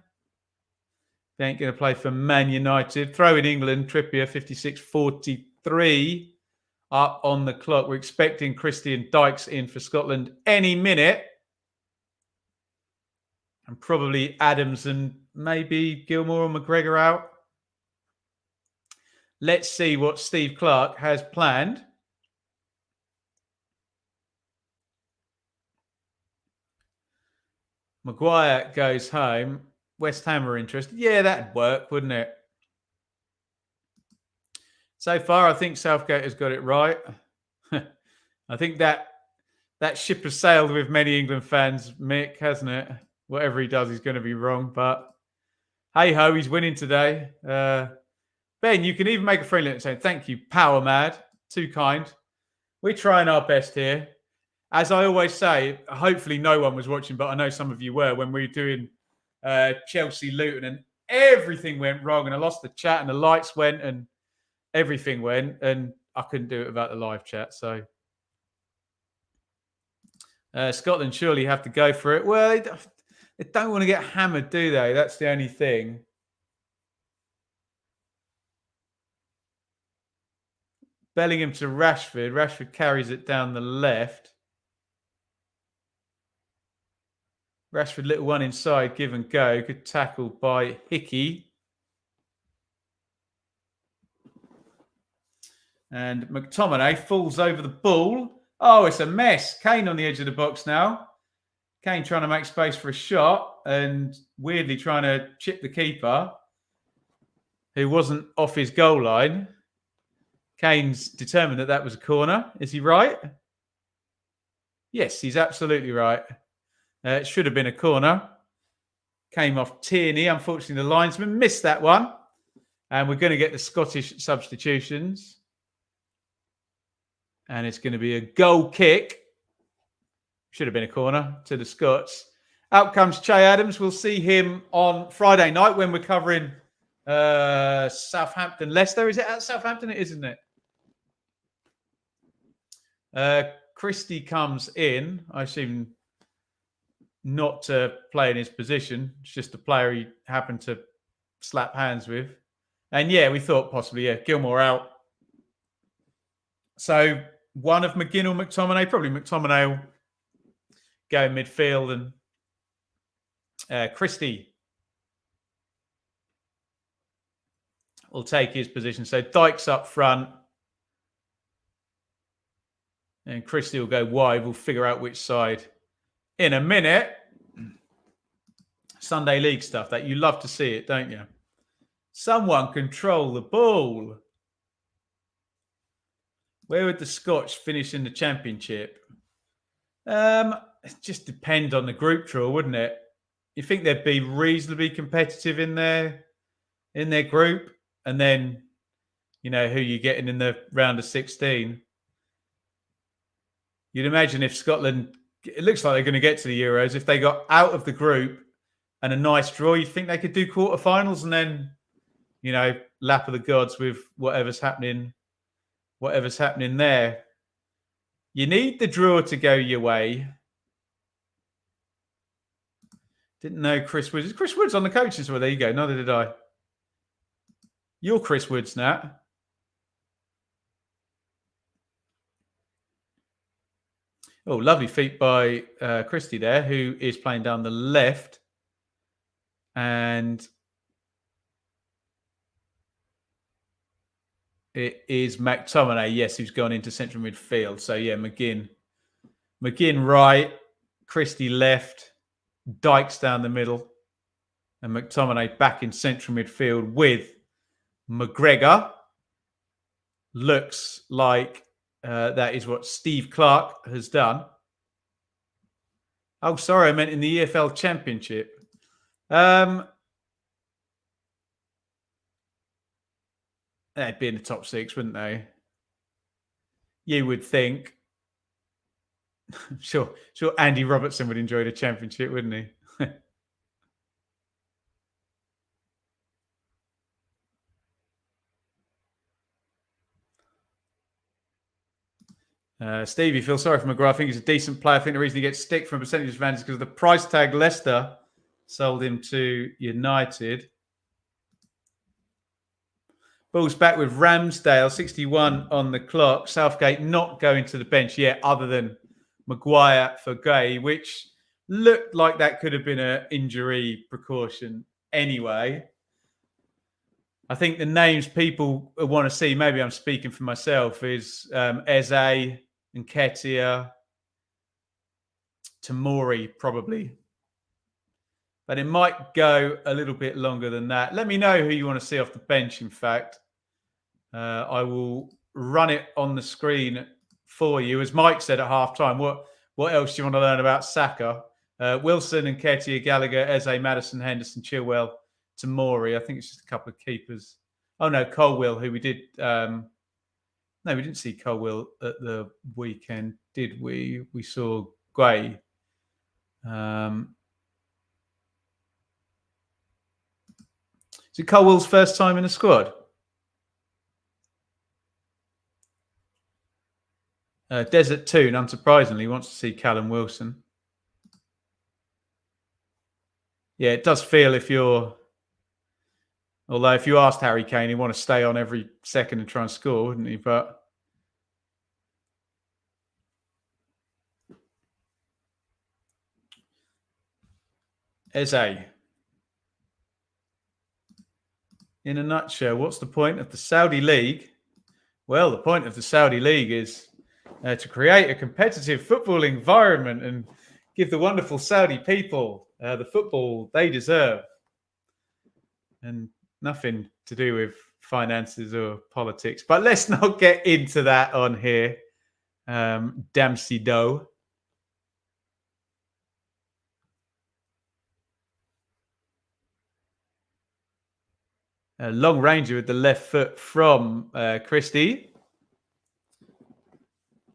They ain't going to play for Man United. Throw in England, Trippier, 56-43 up on the clock. We're expecting Christian Dykes in for Scotland any minute. And probably Adams and maybe Gilmore or McGregor out. Let's see what Steve Clarke has planned. Maguire goes home. West Ham are interested. Yeah, that'd work, wouldn't it? So far, I think Southgate has got it right. I think that ship has sailed with many England fans, Mick, hasn't it? Whatever he does, he's going to be wrong. But hey-ho, he's winning today. Ben, you can even make a friendly note saying, thank you, Power Mad. Too kind. We're trying our best here. As I always say, hopefully no one was watching, but I know some of you were when we were doing Chelsea-Luton and everything went wrong and I lost the chat and the lights went and everything went and I couldn't do it without the live chat. So Scotland surely have to go for it. Well, they don't want to get hammered, do they? That's the only thing. Bellingham to Rashford. Rashford carries it down the left. Rashford, little one inside, give and go. Good tackle by Hickey. And McTominay falls over the ball. Oh, it's a mess. Kane on the edge of the box now. Kane trying to make space for a shot and weirdly trying to chip the keeper, who wasn't off his goal line. Kane's determined that was a corner. Is he right? Yes, he's absolutely right. It should have been a corner. Came off Tierney. Unfortunately, the linesman missed that one. And we're going to get the Scottish substitutions. And it's going to be a goal kick. Should have been a corner to the Scots. Out comes Che Adams. We'll see him on Friday night when we're covering Southampton, Leicester. Is it at Southampton? It is, isn't it? Christie comes in. I assume not to play in his position. It's just a player he happened to slap hands with. And yeah, we thought possibly, Gilmore out. So one of McGinn or McTominay, probably McTominay will go in midfield and Christie will take his position. So Dykes up front and Christie will go wide. We'll figure out which side in a minute. Sunday League stuff that you love to see it, don't you? Someone control the ball. Where would the Scotch finish in the championship? It just depend on the group draw, wouldn't it? You think they'd be reasonably competitive in their group, and then who you're getting in the round of 16. You'd imagine if Scotland, it looks like they're going to get to the Euros. If they got out of the group and a nice draw, you think they could do quarterfinals and then, lap of the gods with whatever's happening there. You need the draw to go your way. Didn't know Chris Woods. Is Chris Woods on the coaches? Well, there you go. Neither did I. You're Chris Woods now. Oh, lovely feet by Christie there, who is playing down the left. And it is McTominay, yes, who's gone into central midfield. So, yeah, McGinn right, Christie left, Dykes down the middle, And McTominay back in central midfield with McGregor. Looks like that is what Steve Clarke has done. Oh, sorry, I meant in the EFL Championship. They'd be in the top 6, wouldn't they? You would think. Sure Andy Robertson would enjoy the Championship, wouldn't he? Stevie, feel sorry for Maguire. I think he's a decent player. I think the reason he gets stick from percentage advantage is because of the price tag. Leicester sold him to United. Ball's back with Ramsdale, 61 on the clock. Southgate not going to the bench yet, other than Maguire for Gay, which looked like that could have been an injury precaution anyway. I think the names people want to see, maybe I'm speaking for myself, is Eze, Nketiah, Tomori probably. But it might go a little bit longer than that. Let me know who you want to see off the bench, in fact. I will run it on the screen for you. As Mike said at halftime, what else do you want to learn about Saka? Wilson, Nketiah, Gallagher, Eze, Maddison, Henderson, Chilwell, Tomori. I think it's just a couple of keepers. Oh, no, Colwill, who we did... No, we didn't see Colwill at the weekend, did we? We saw Guay. Is it Colwill's first time in the squad? Desert Toon, unsurprisingly, wants to see Callum Wilson. Yeah, it does feel if you're... Although if you asked Harry Kane, he'd want to stay on every second and try and score, wouldn't he? But... Eze. In a nutshell, what's the point of the Saudi League? Well, the point of the Saudi League is to create a competitive football environment and give the wonderful Saudi people the football they deserve. And nothing to do with finances or politics. But let's not get into that on here. Dempsey Doe. A long ranger with the left foot from Christie.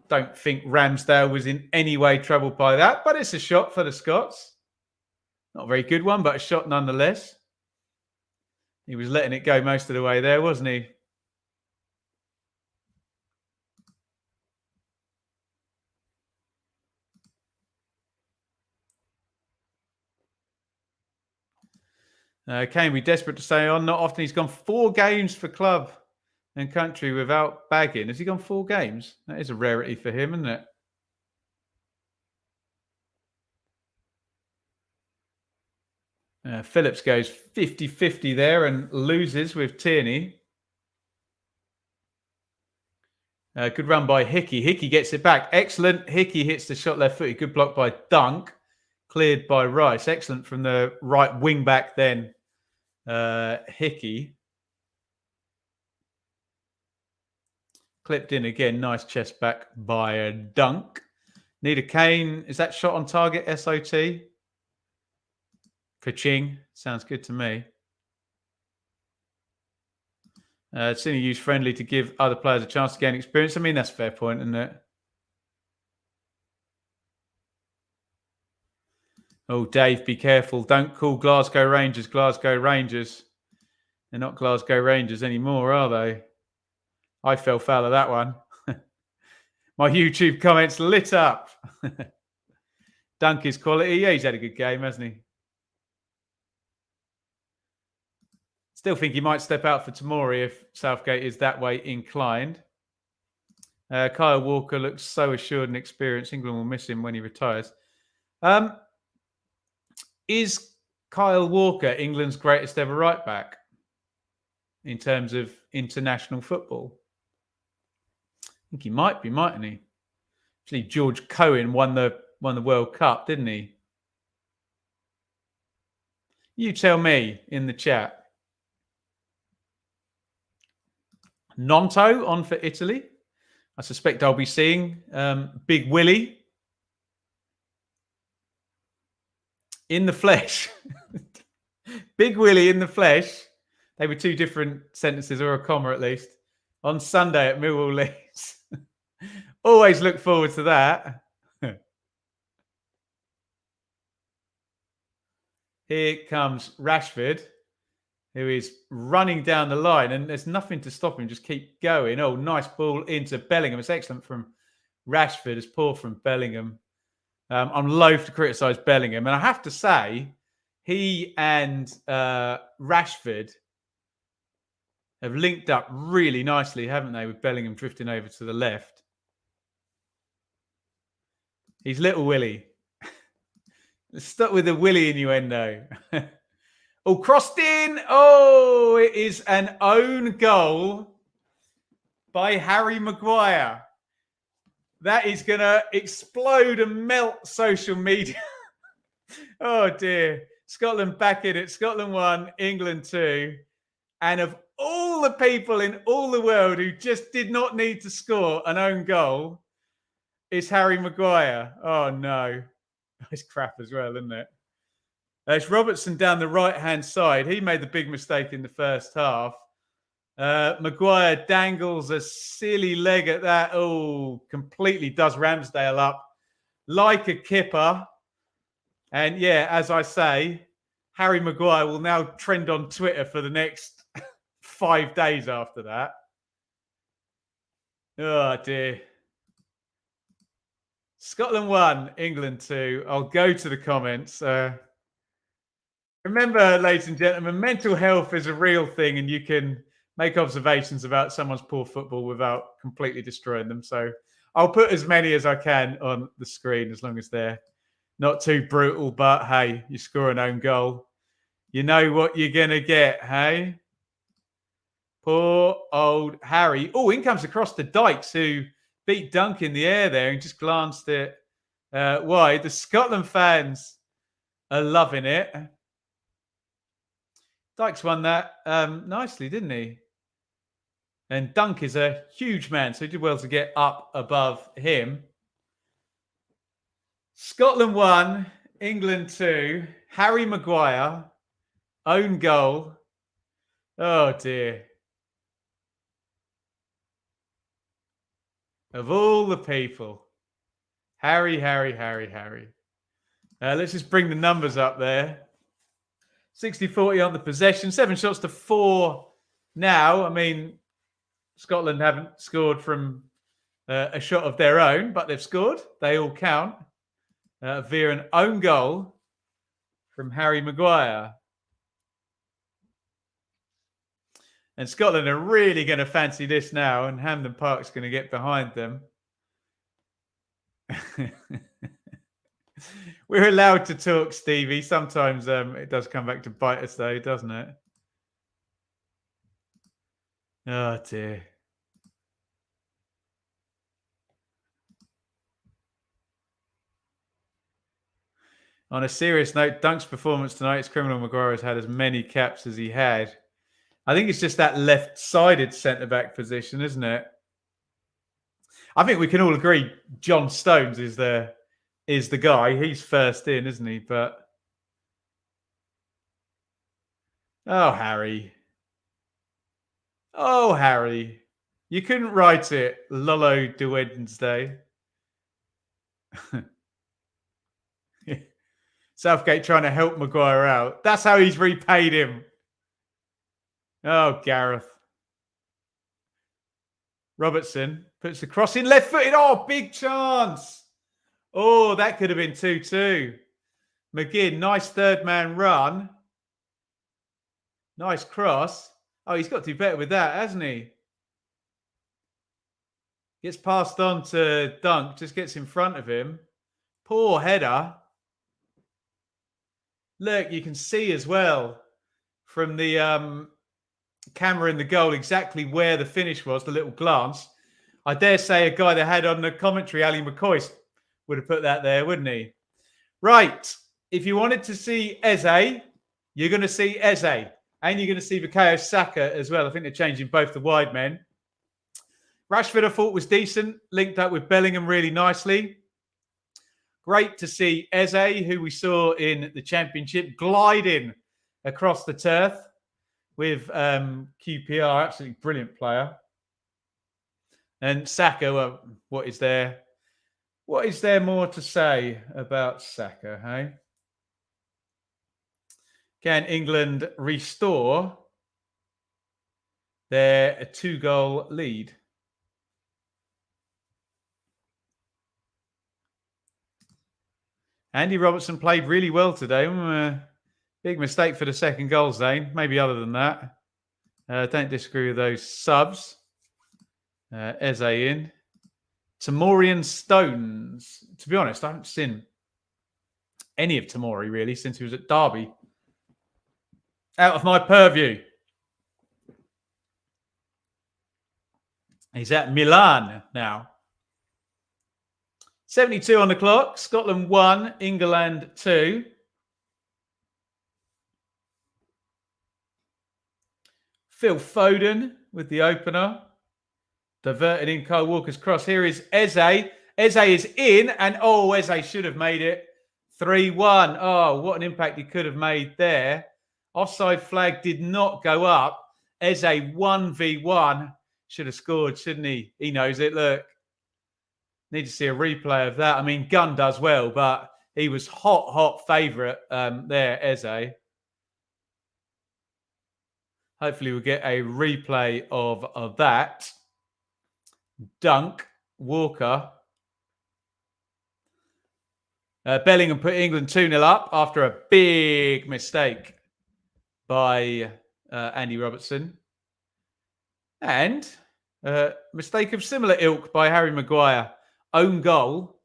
Don't think Ramsdale was in any way troubled by that, but it's a shot for the Scots. Not a very good one, but a shot nonetheless. He was letting it go most of the way there, wasn't he? Kane, we desperate to stay on. Not often. He's gone 4 games for club and country without bagging. Has he gone 4 games? That is a rarity for him, isn't it? Phillips goes 50-50 there and loses with Tierney. Good run by Hickey. Hickey gets it back. Excellent. Hickey hits the shot left footed. Good block by Dunk. Cleared by Rice. Excellent from the right wing back then. Hickey. Clipped in again. Nice chest back by Dunk. Need a Kane. Is that shot on target? SOT? Ka-ching. Sounds good to me. It's only used friendly to give other players a chance to gain experience. I mean, that's a fair point, isn't it? Oh, Dave, be careful. Don't call Glasgow Rangers Glasgow Rangers. They're not Glasgow Rangers anymore, are they? I fell foul of that one. My YouTube comments lit up. Dunk is quality. Yeah, he's had a good game, hasn't he? Still think he might step out for Tomori if Southgate is that way inclined. Kyle Walker looks so assured and experienced. England will miss him when he retires. Is Kyle Walker England's greatest ever right back in terms of international football? I think he might be, mightn't he? Actually, George Cohen won the World Cup, didn't he? You tell me in the chat. Nonto on for Italy. I suspect I'll be seeing Big Willie in the flesh. Big Willie in the flesh. They were two different sentences, or a comma at least. On Sunday at Millwall Leeds. Always look forward to that. Here comes Rashford, who is running down the line, and there's nothing to stop him. Just keep going. Oh, nice ball into Bellingham. It's excellent from Rashford. It's poor from Bellingham. I'm loath to criticise Bellingham. And I have to say, he and Rashford have linked up really nicely, haven't they, with Bellingham drifting over to the left. He's little Willie. Let's start with the Willie innuendo. Oh, crossed in. Oh, it is an own goal by Harry Maguire. That is going to explode and melt social media. Oh, dear. Scotland back in it. Scotland 1, England 2. And of all the people in all the world who just did not need to score an own goal, it's Harry Maguire. Oh, no. It's crap as well, isn't it? It's Robertson down the right-hand side. He made the big mistake in the first half. Maguire dangles a silly leg at that. Oh, completely does Ramsdale up like a kipper. And yeah, as I say, Harry Maguire will now trend on Twitter for the next 5 days after that. Oh, dear. Scotland 1, England 2. I'll go to the comments. Remember, ladies and gentlemen, mental health is a real thing, and you can make observations about someone's poor football without completely destroying them. So I'll put as many as I can on the screen, as long as they're not too brutal. But hey, you score an own goal, you know what you're going to get, hey? Poor old Harry. Oh, in comes across the Dykes, who beat Dunk in the air there and just glanced it wide. The Scotland fans are loving it. Dykes won that nicely, didn't he? And Dunk is a huge man, so he did well to get up above him. Scotland 1, England 2. Harry Maguire, own goal. Oh, dear. Of all the people. Harry. Let's just bring the numbers up there. 60-40 on the possession. 7 shots to 4 now. I mean, Scotland haven't scored from a shot of their own, but they've scored. They all count. Via an own goal from Harry Maguire. And Scotland are really going to fancy this now, and Hampden Park's going to get behind them. We're allowed to talk, Stevie. Sometimes it does come back to bite us, though, doesn't it? Oh, dear. On a serious note, Dunk's performance tonight, it's criminal. Maguire has had as many caps as he had. I think it's just that left-sided centre-back position, isn't it? I think we can all agree John Stones is the guy. He's first in, isn't he? But oh, Harry. Oh, Harry. You couldn't write it Lolo de Wednesday. Southgate trying to help Maguire out. That's how he's repaid him. Oh, Gareth. Robertson puts the cross in left-footed. Oh, big chance. Oh, that could have been 2-2. McGinn, nice third-man run. Nice cross. Oh, he's got to do better with that, hasn't he? Gets passed on to Dunk. Just gets in front of him. Poor header. Look, you can see as well from the camera in the goal exactly where the finish was, the little glance. I dare say a guy that had on the commentary, Ali McCoy, would have put that there, wouldn't he? Right. If you wanted to see Eze, You're going to see Eze, and you're going to see Bukayo Saka as well. I think they're changing both the wide men. Rashford, I thought, was decent, linked up with Bellingham really nicely. Great to see Eze, who we saw in the Championship, gliding across the turf with QPR. Absolutely brilliant player. And Saka, well, what is there more to say about Saka, hey? Can England restore their 2-goal lead? Andy Robertson played really well today. Big mistake for the second goal, Zane. Maybe other than that. Don't disagree with those subs. Eze in. Tamorian Stones. To be honest, I haven't seen any of Tamori really since he was at Derby. Out of my purview. He's at Milan now. 72 on the clock. Scotland 1, England 2. Phil Foden with the opener. Diverted in Kyle Walker's cross. Here is Eze. Eze is in, and Eze should have made it 3-1. Oh, what an impact he could have made there. Offside flag did not go up. Eze 1v1. Should have scored, shouldn't he? He knows it. Look. Need to see a replay of that. I mean, Gunn does well, but he was hot favourite there, Eze. Hopefully we'll get a replay of that. Dunk, Walker. Bellingham put England 2-0 up after a big mistake by Andy Robertson. And mistake of similar ilk by Harry Maguire. Own goal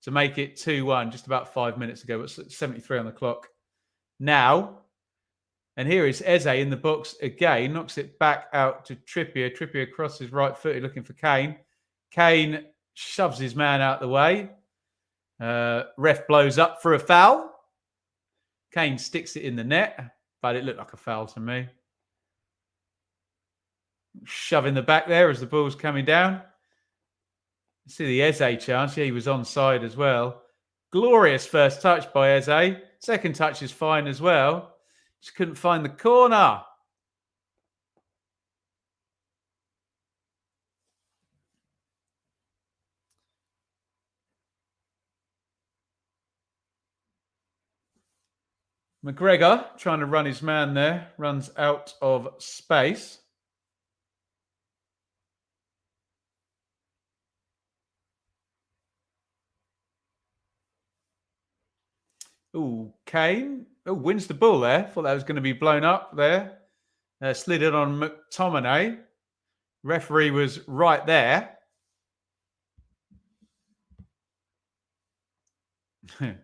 to make it 2-1 just about 5 minutes ago. It's 73 on the clock now. And here is Eze in the box again. Knocks it back out to Trippier. Trippier crosses right footed looking for Kane. Kane shoves his man out the way. Ref blows up for a foul. Kane sticks it in the net, but it looked like a foul to me. Shove in the back there as the ball's coming down. See the Eze chance. Yeah, he was onside as well. Glorious first touch by Eze. Second touch is fine as well. Just couldn't find the corner. McGregor trying to run his man there. Runs out of space. Ooh, Kane. Oh, wins the ball there. Thought that was going to be blown up there. Slid it on McTominay. Referee was right there. No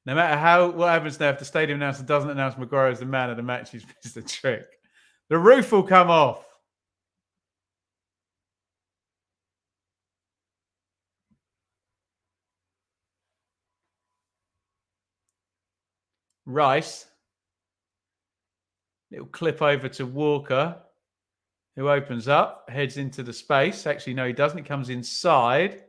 matter what happens now, if the stadium announcer doesn't announce Maguire as the man of the match, he's missed the trick. The roof will come off. Rice. Little clip over to Walker, who opens up, heads into the space. Actually, no, he doesn't. He comes inside.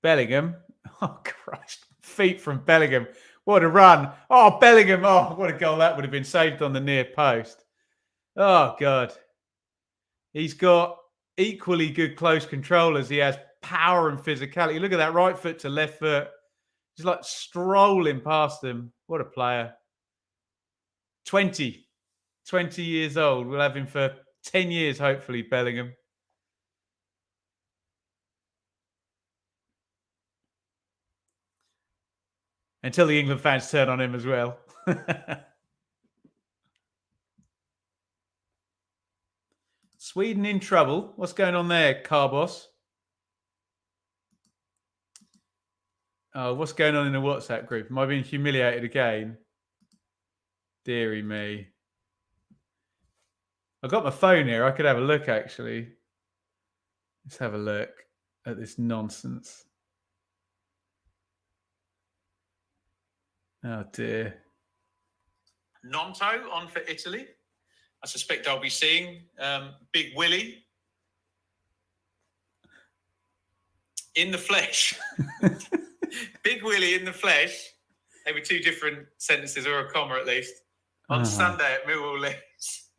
Bellingham. Oh, Christ. Feet from Bellingham. What a run. Oh, Bellingham. Oh, what a goal that would have been, saved on the near post. Oh, God. He's got equally good close control as he has power and physicality. Look at that right foot to left foot. He's like strolling past him. What a player. 20 years old. We'll have him for 10 years, hopefully, Bellingham. Until the England fans turn on him as well. Sweden in trouble. What's going on there, Carbos? Oh, what's going on in the WhatsApp group? Am I being humiliated again? Deary me. I've got my phone here. I could have a look, actually. Let's have a look. at this nonsense. Oh, dear. Nonto on for Italy. I suspect I'll be seeing Big Willie in the flesh. Big Willie in the flesh. Maybe two different sentences or a comma at least. On Sunday at Millwall Leeds.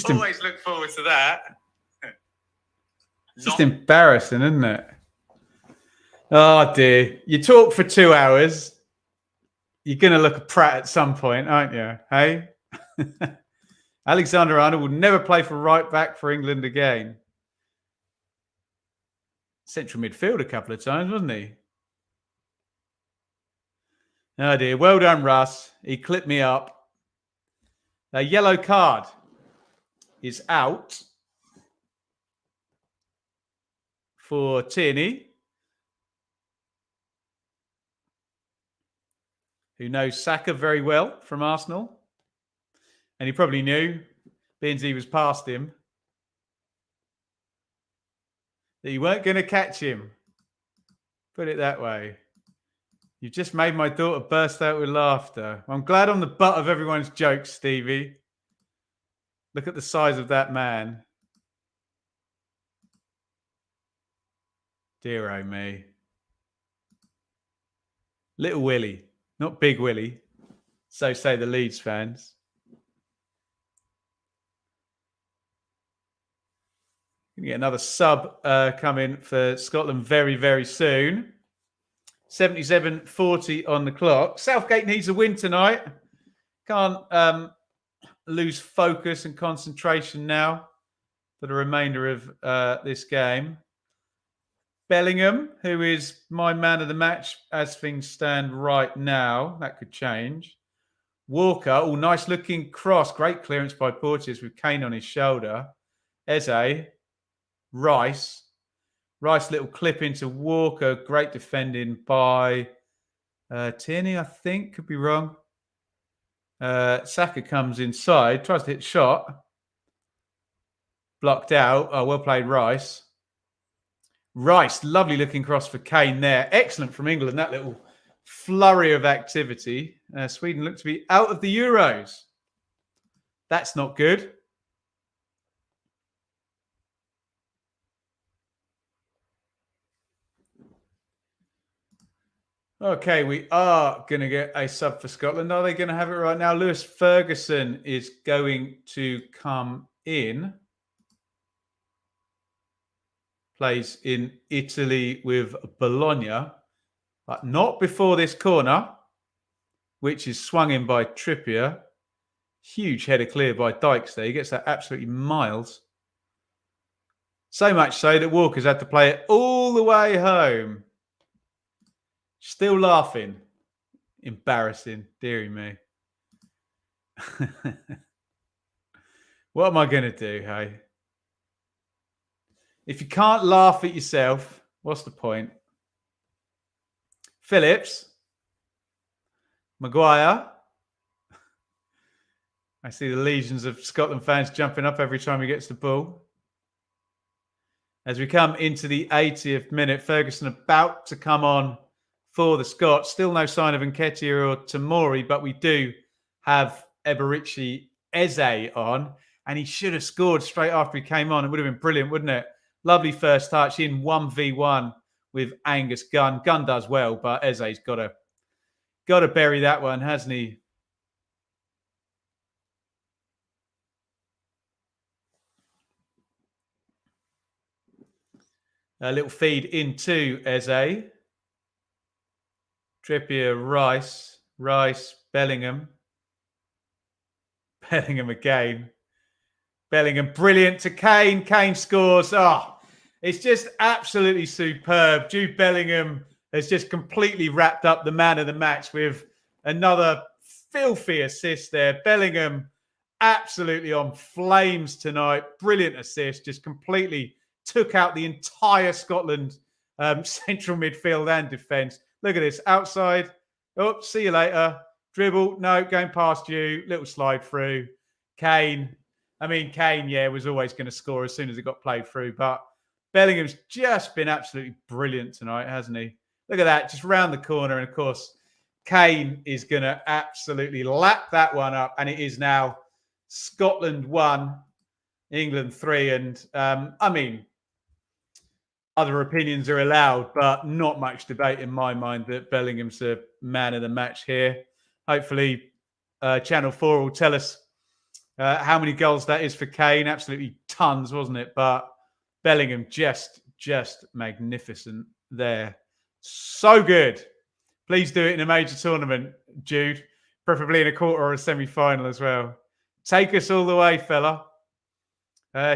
Always look forward to that. It's just embarrassing, isn't it? Oh, dear. You talk for 2 hours. You're going to look a prat at some point, aren't you? Hey? Alexander-Arnold will never play for right back for England again. Central midfield a couple of times, wasn't he? Oh, dear. Well done, Russ. He clipped me up. A yellow card is out for Tierney, who knows Saka very well from Arsenal. And he probably knew, being he was past him, that you weren't going to catch him. Put it that way. You've just made my daughter burst out with laughter. I'm glad I'm the butt of everyone's jokes, Stevie. Look at the size of that man. Dear oh me. Little Willie, not Big Willie. So say the Leeds fans. Going to get another sub coming for Scotland very, very soon. 77:40 on the clock. Southgate needs a win tonight. Can't lose focus and concentration now for the remainder of this game. Bellingham, who is my man of the match as things stand right now. That could change. Walker, oh, nice looking cross. Great clearance by Porteous with Kane on his shoulder. Eze. Rice. Rice little clip into Walker. Great defending by Tierney, I think. Could be wrong. Saka comes inside. Tries to hit shot. Blocked out. Oh, well played, Rice. Rice, lovely looking cross for Kane there. Excellent from England, that little flurry of activity. Sweden look to be out of the Euros. That's not good. Okay, we are going to get a sub for Scotland. Are they going to have it right now? Lewis Ferguson is going to come in. Plays in Italy with Bologna, but not before this corner, which is swung in by Trippier. Huge header clear by Dykes there. He gets that absolutely miles. So much so that Walker's had to play it all the way home. Still laughing. Embarrassing. Deary me. What am I going to do, hey? If you can't laugh at yourself, what's the point? Phillips. Maguire. I see the legions of Scotland fans jumping up every time he gets the ball. As we come into the 80th minute, Ferguson about to come on for the Scots. Still no sign of Nketiah or Tomori, but we do have Eberici Eze on, and he should have scored straight after he came on. It would have been brilliant, wouldn't it? Lovely first touch in 1v1 with Angus Gunn. Gunn does well, but Eze's got to bury that one, hasn't he? A little feed into Eze. Trippier, Rice, Bellingham. Bellingham again. Bellingham, brilliant to Kane. Kane scores. Oh, it's just absolutely superb. Jude Bellingham has just completely wrapped up the man of the match with another filthy assist there. Bellingham absolutely on flames tonight. Brilliant assist. Just completely took out the entire Scotland central midfield and defence. Look at this. Outside. Oh, see you later. Dribble. No, going past you. Little slide through. Kane. I mean, Kane, yeah, was always going to score as soon as it got played through. But Bellingham's just been absolutely brilliant tonight, hasn't he? Look at that, just round the corner. And of course, Kane is going to absolutely lap that one up. And it is now Scotland 1, England 3. And I mean, other opinions are allowed, but not much debate in my mind that Bellingham's the man of the match here. Hopefully, Channel 4 will tell us how many goals that is for Kane. Absolutely tons, wasn't it? But Bellingham just magnificent there. So good. Please do it in a major tournament, Jude. Preferably in a quarter or a semi-final as well. Take us all the way, fella.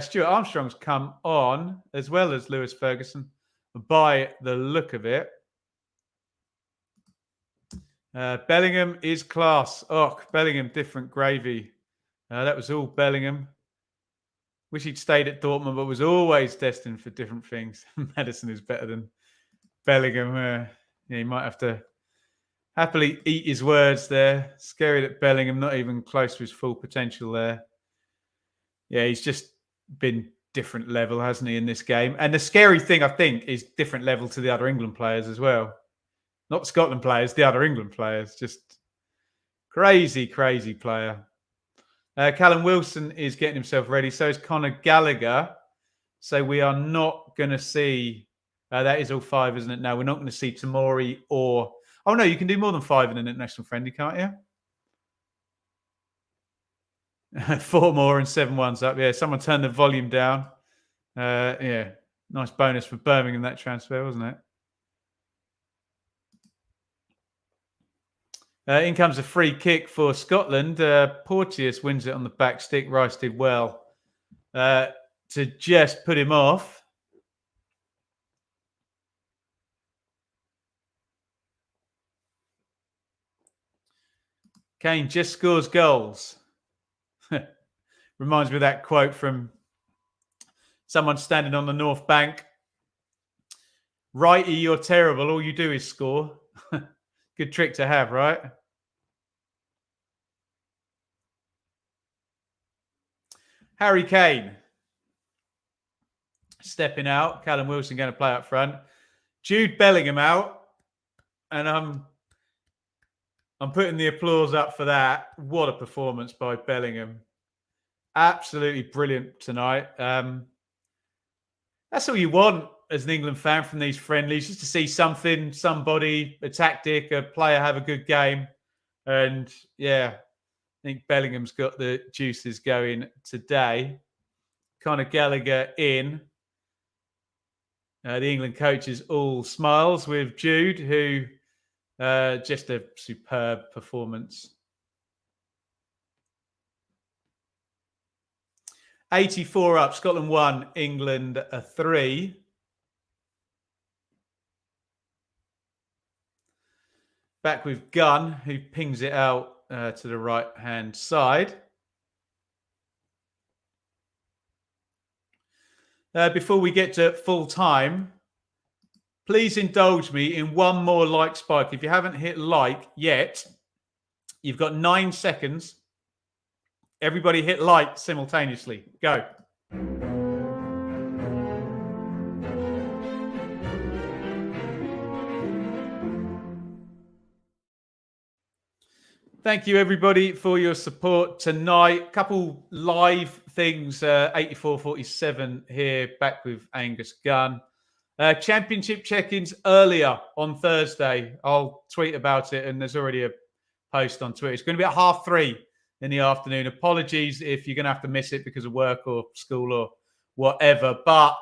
Stuart Armstrong's come on, as well as Lewis Ferguson, by the look of it. Bellingham is class. Oh, Bellingham, different gravy. That was all Bellingham. Wish he'd stayed at Dortmund, but was always destined for different things. Maddison is better than Bellingham. Yeah, he might have to happily eat his words there. Scary that Bellingham not even close to his full potential there. Yeah, he's just been different level, hasn't he, in this game? And the scary thing, I think, is different level to the other England players as well. Not Scotland players, the other England players. Just crazy player. Callum Wilson is getting himself ready. So is Conor Gallagher. So we are not going to see... that is all 5, isn't it? No, we're not going to see Tamori or... Oh, no, you can do more than 5 in an international friendly, can't you? 4 more and 7 ones up. Yeah, someone turned the volume down. Yeah, nice bonus for Birmingham, that transfer, wasn't it? In comes a free kick for Scotland. Porteous wins it on the back stick. Rice did well to just put him off. Kane just scores goals. Reminds me of that quote from someone standing on the North Bank. Righty, you're terrible. All you do is score. Good trick to have, right? Harry Kane stepping out. Callum Wilson going to play up front. Jude Bellingham out. And I'm putting the applause up for that. What a performance by Bellingham. Absolutely brilliant tonight. That's all you want as an England fan from these friendlies, just to see something, somebody, a tactic, a player have a good game. And yeah, I think Bellingham's got the juices going today. Conor Gallagher in. The England coaches all smiles with Jude, who just a superb performance. 84 up, Scotland 1, England 3. Back with Gunn, who pings it out to the right-hand side. Before we get to full time, please indulge me in one more like spike. If you haven't hit like yet, you've got 9 seconds. Everybody hit like simultaneously. Go. Thank you, everybody, for your support tonight. Couple live things, 84-47 here, back with Angus Gunn. Championship check-ins earlier on Thursday. I'll tweet about it, and there's already a post on Twitter. It's going to be at 3:30 in the afternoon. Apologies if you're going to have to miss it because of work or school or whatever, but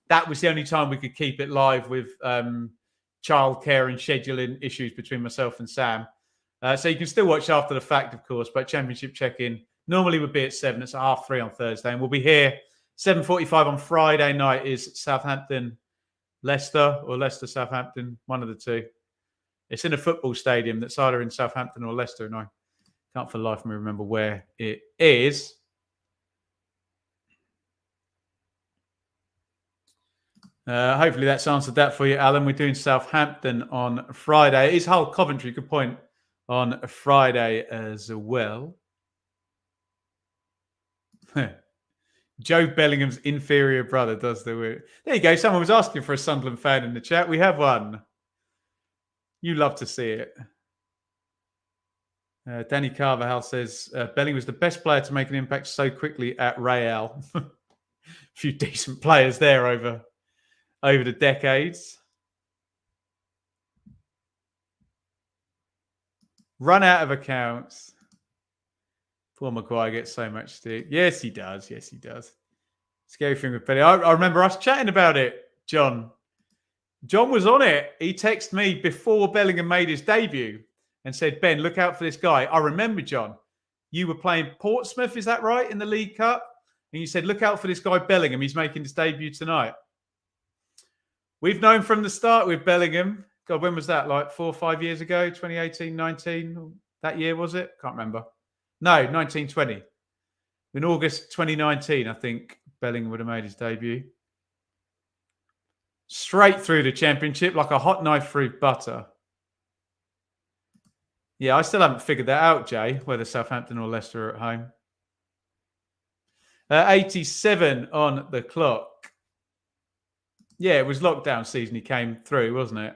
that was the only time we could keep it live with childcare and scheduling issues between myself and Sam. So you can still watch after the fact, of course, but championship check-in normally would be at 7. It's at 3:30 on Thursday, and we'll be here 7:45 on Friday night. Is Southampton Leicester or Leicester Southampton, one of the two. It's in a football stadium that's either in Southampton or Leicester, and I can't for the life of me remember where it is. Hopefully that's answered that for you, Alan. We're doing Southampton on Friday. It is Hull Coventry, good point, on a Friday as well. Jude Bellingham's inferior brother does the weird. There you go. Someone was asking for a Sunderland fan in the chat. We have one. You love to see it. Danny Carvajal says Bellingham was the best player to make an impact so quickly at Real. A few decent players there over the decades. Run out of accounts. Poor Maguire gets so much stick. Yes, he does. Yes, he does. Scary thing with Bellingham. I remember us chatting about it, John. John was on it. He texted me before Bellingham made his debut and said, Ben, look out for this guy. I remember, John, you were playing Portsmouth, is that right, in the League Cup? And you said, look out for this guy, Bellingham. He's making his debut tonight. We've known from the start with Bellingham. God, when was that? Like 4 or 5 years ago? 2018, 19? That year, was it? Can't remember. No, 1920. In August 2019, I think Bellingham would have made his debut. Straight through the Championship like a hot knife through butter. Yeah, I still haven't figured that out, Jay, whether Southampton or Leicester are at home. 87 on the clock. Yeah, it was lockdown season he came through, wasn't it?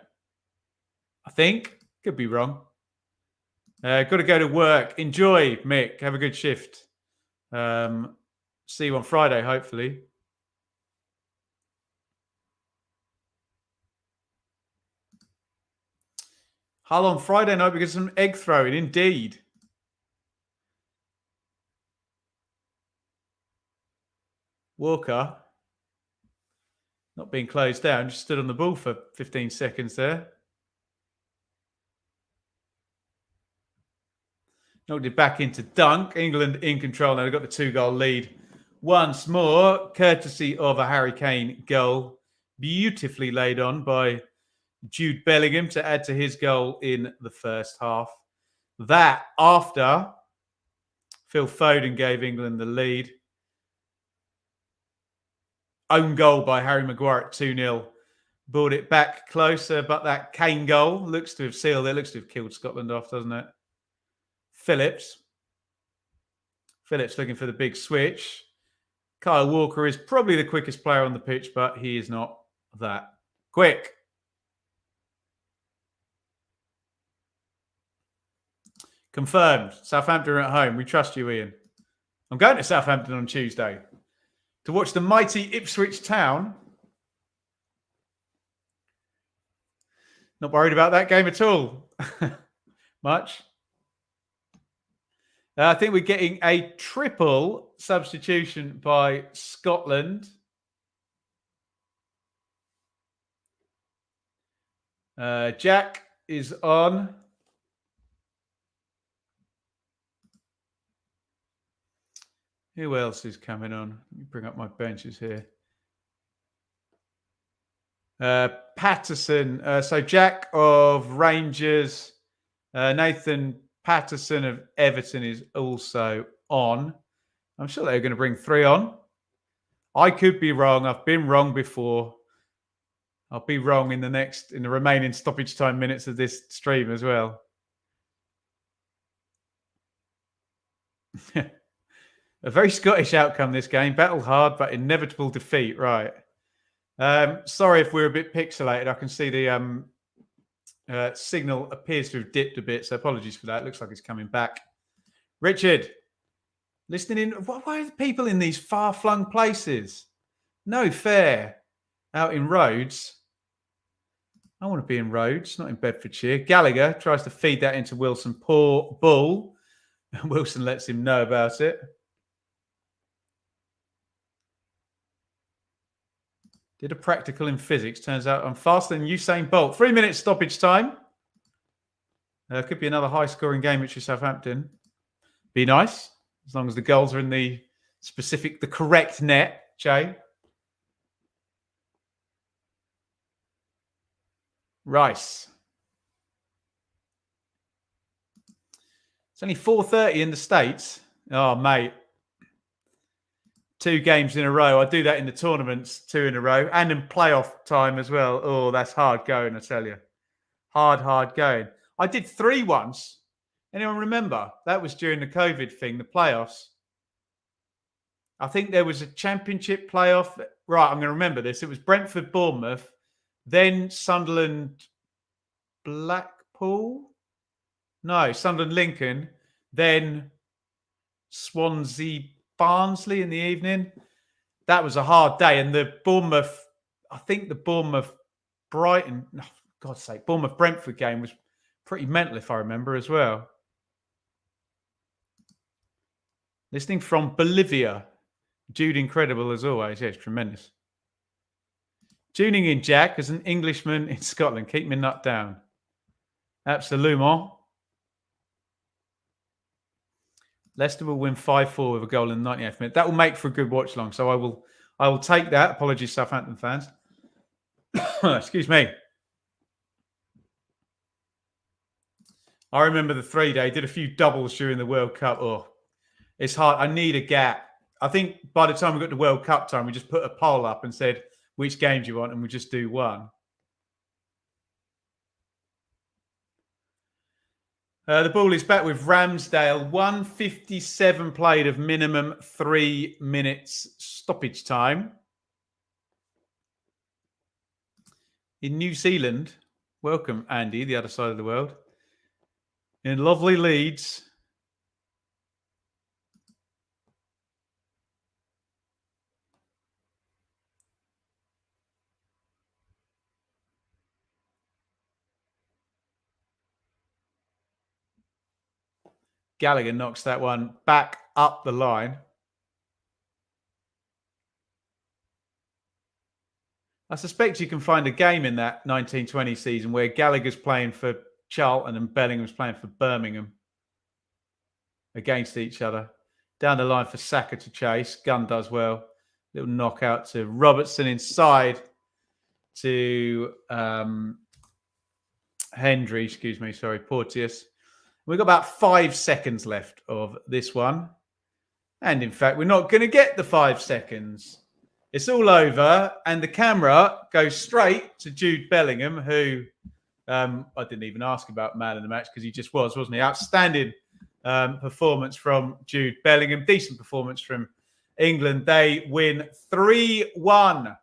I think. Could be wrong. Got to go to work. Enjoy, Mick. Have a good shift. See you on Friday, hopefully. Hull on Friday night because of some egg throwing, indeed. Walker not being closed down, just stood on the ball for 15 seconds there. Knocked it back into Dunk. England in control now. They've got the 2-goal lead once more, courtesy of a Harry Kane goal. Beautifully laid on by Jude Bellingham to add to his goal in the first half. That after Phil Foden gave England the lead. Own goal by Harry Maguire at 2-0. Brought it back closer, but that Kane goal looks to have sealed it. Looks to have killed Scotland off, doesn't it? Phillips looking for the big switch. Kyle Walker is probably the quickest player on the pitch, but he is not that quick. Confirmed. Southampton are at home. We trust you, Ian. I'm going to Southampton on Tuesday to watch the mighty Ipswich Town. Not worried about that game at all. Much. I think we're getting a triple substitution by Scotland. Jack is on. Who else is coming on? Let me bring up my benches here. Patterson. So Jack of Rangers. Nathan Patterson of Everton is also on. I'm sure they're going to bring 3 on. I could be wrong. I've been wrong before. I'll be wrong in the remaining stoppage time minutes of this stream as well. A very Scottish outcome this game. Battle hard, but inevitable defeat. Right. Sorry if we're a bit pixelated. I can see the signal appears to have dipped a bit, so apologies for that. Looks like it's coming back. Richard, listening in. Why are the people in these far-flung places? No fair. Out in Rhodes. I want to be in Rhodes, not in Bedfordshire. Gallagher tries to feed that into Wilson. Poor Bull. Wilson lets him know about it. Did a practical in physics. Turns out I'm faster than Usain Bolt. 3 minutes stoppage time. Could be another high-scoring game at Southampton. Be nice, as long as the goals are in the correct net, Jay. Rice. It's only 4:30 in the States. Oh, mate. 2 games in a row. I do that in the tournaments, 2 in a row, and in playoff time as well. Oh, that's hard going, I tell you. Hard going. I did 3 once. Anyone remember? That was during the COVID thing, the playoffs. I think there was a championship playoff. Right, I'm going to remember this. It was Brentford, Bournemouth, then Sunderland, Blackpool. No, Sunderland, Lincoln, then Swansea, Barnsley in the evening. That was a hard day. And the Bournemouth, I think the Bournemouth, Brighton, oh, God's sake, Bournemouth, Brentford game was pretty mental, if I remember as well. Listening from Bolivia. Jude, incredible as always. Yes, tremendous. Tuning in, Jack, as an Englishman in Scotland. Keep me nut down. Absolument. Leicester will win 5-4 with a goal in the 98th minute. That will make for a good watch long. So I will take that. Apologies, Southampton fans. Excuse me. I remember the 3-day. Did a few doubles during the World Cup. Oh, it's hard. I need a gap. I think by the time we got to World Cup time, we just put a poll up and said, which game do you want? And we just do one. The ball is back with Ramsdale. 1:57 played of minimum 3 minutes stoppage time. In New Zealand, welcome, Andy, the other side of the world. In lovely Leeds. Gallagher knocks that one back up the line. I suspect you can find a game in that 1920 season where Gallagher's playing for Charlton and Bellingham's playing for Birmingham against each other. Down the line for Saka to chase. Gunn does well. Little knockout to Robertson inside to Porteous. We've got about 5 seconds left of this one. And in fact, we're not going to get the 5 seconds. It's all over. And the camera goes straight to Jude Bellingham, who I didn't even ask about man of the match because he just was, wasn't he? Outstanding performance from Jude Bellingham. Decent performance from England. They win 3-1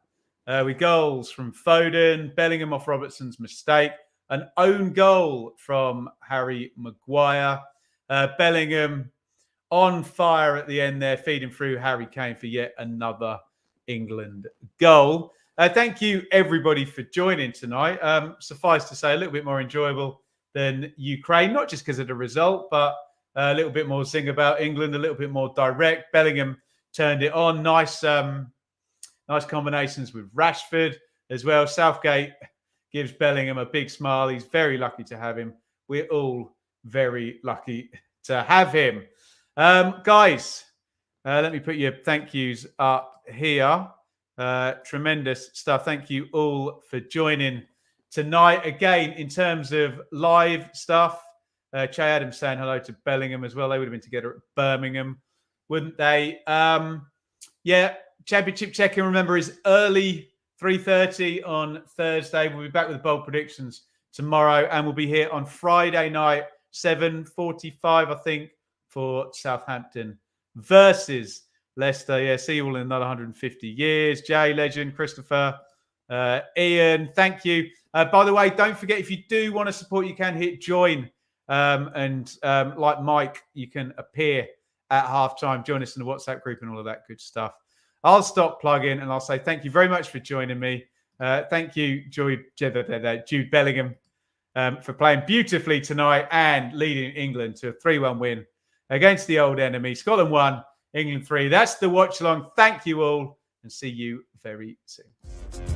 with goals from Foden, Bellingham off Robertson's mistake. An own goal from Harry Maguire. Bellingham on fire at the end there, feeding through Harry Kane for yet another England goal. Thank you, everybody, for joining tonight. Suffice to say, a little bit more enjoyable than Ukraine, not just because of the result, but a little bit more zing about England, a little bit more direct. Bellingham turned it on. Nice combinations with Rashford as well. Southgate gives Bellingham a big smile. He's very lucky to have him. We're all very lucky to have him. Guys, let me put your thank yous up here. Tremendous stuff. Thank you all for joining tonight. Again, in terms of live stuff, Che Adams saying hello to Bellingham as well. They would have been together at Birmingham, wouldn't they? Yeah, championship check-in, remember, is early 3:30 on Thursday. We'll be back with bold predictions tomorrow, and we'll be here on Friday night, 7:45, I think, for Southampton versus Leicester. Yeah, see you all in another 150 years. Jay, legend, Christopher, Ian, thank you. By the way, don't forget, if you do want to support, you can hit join. Like Mike, you can appear at halftime. Join us in the WhatsApp group and all of that good stuff. I'll stop plugging and I'll say thank you very much for joining me. Thank you, Jude Bellingham, for playing beautifully tonight and leading England to a 3-1 win against the old enemy. Scotland 1, England 3. That's the watch along. Thank you all and see you very soon.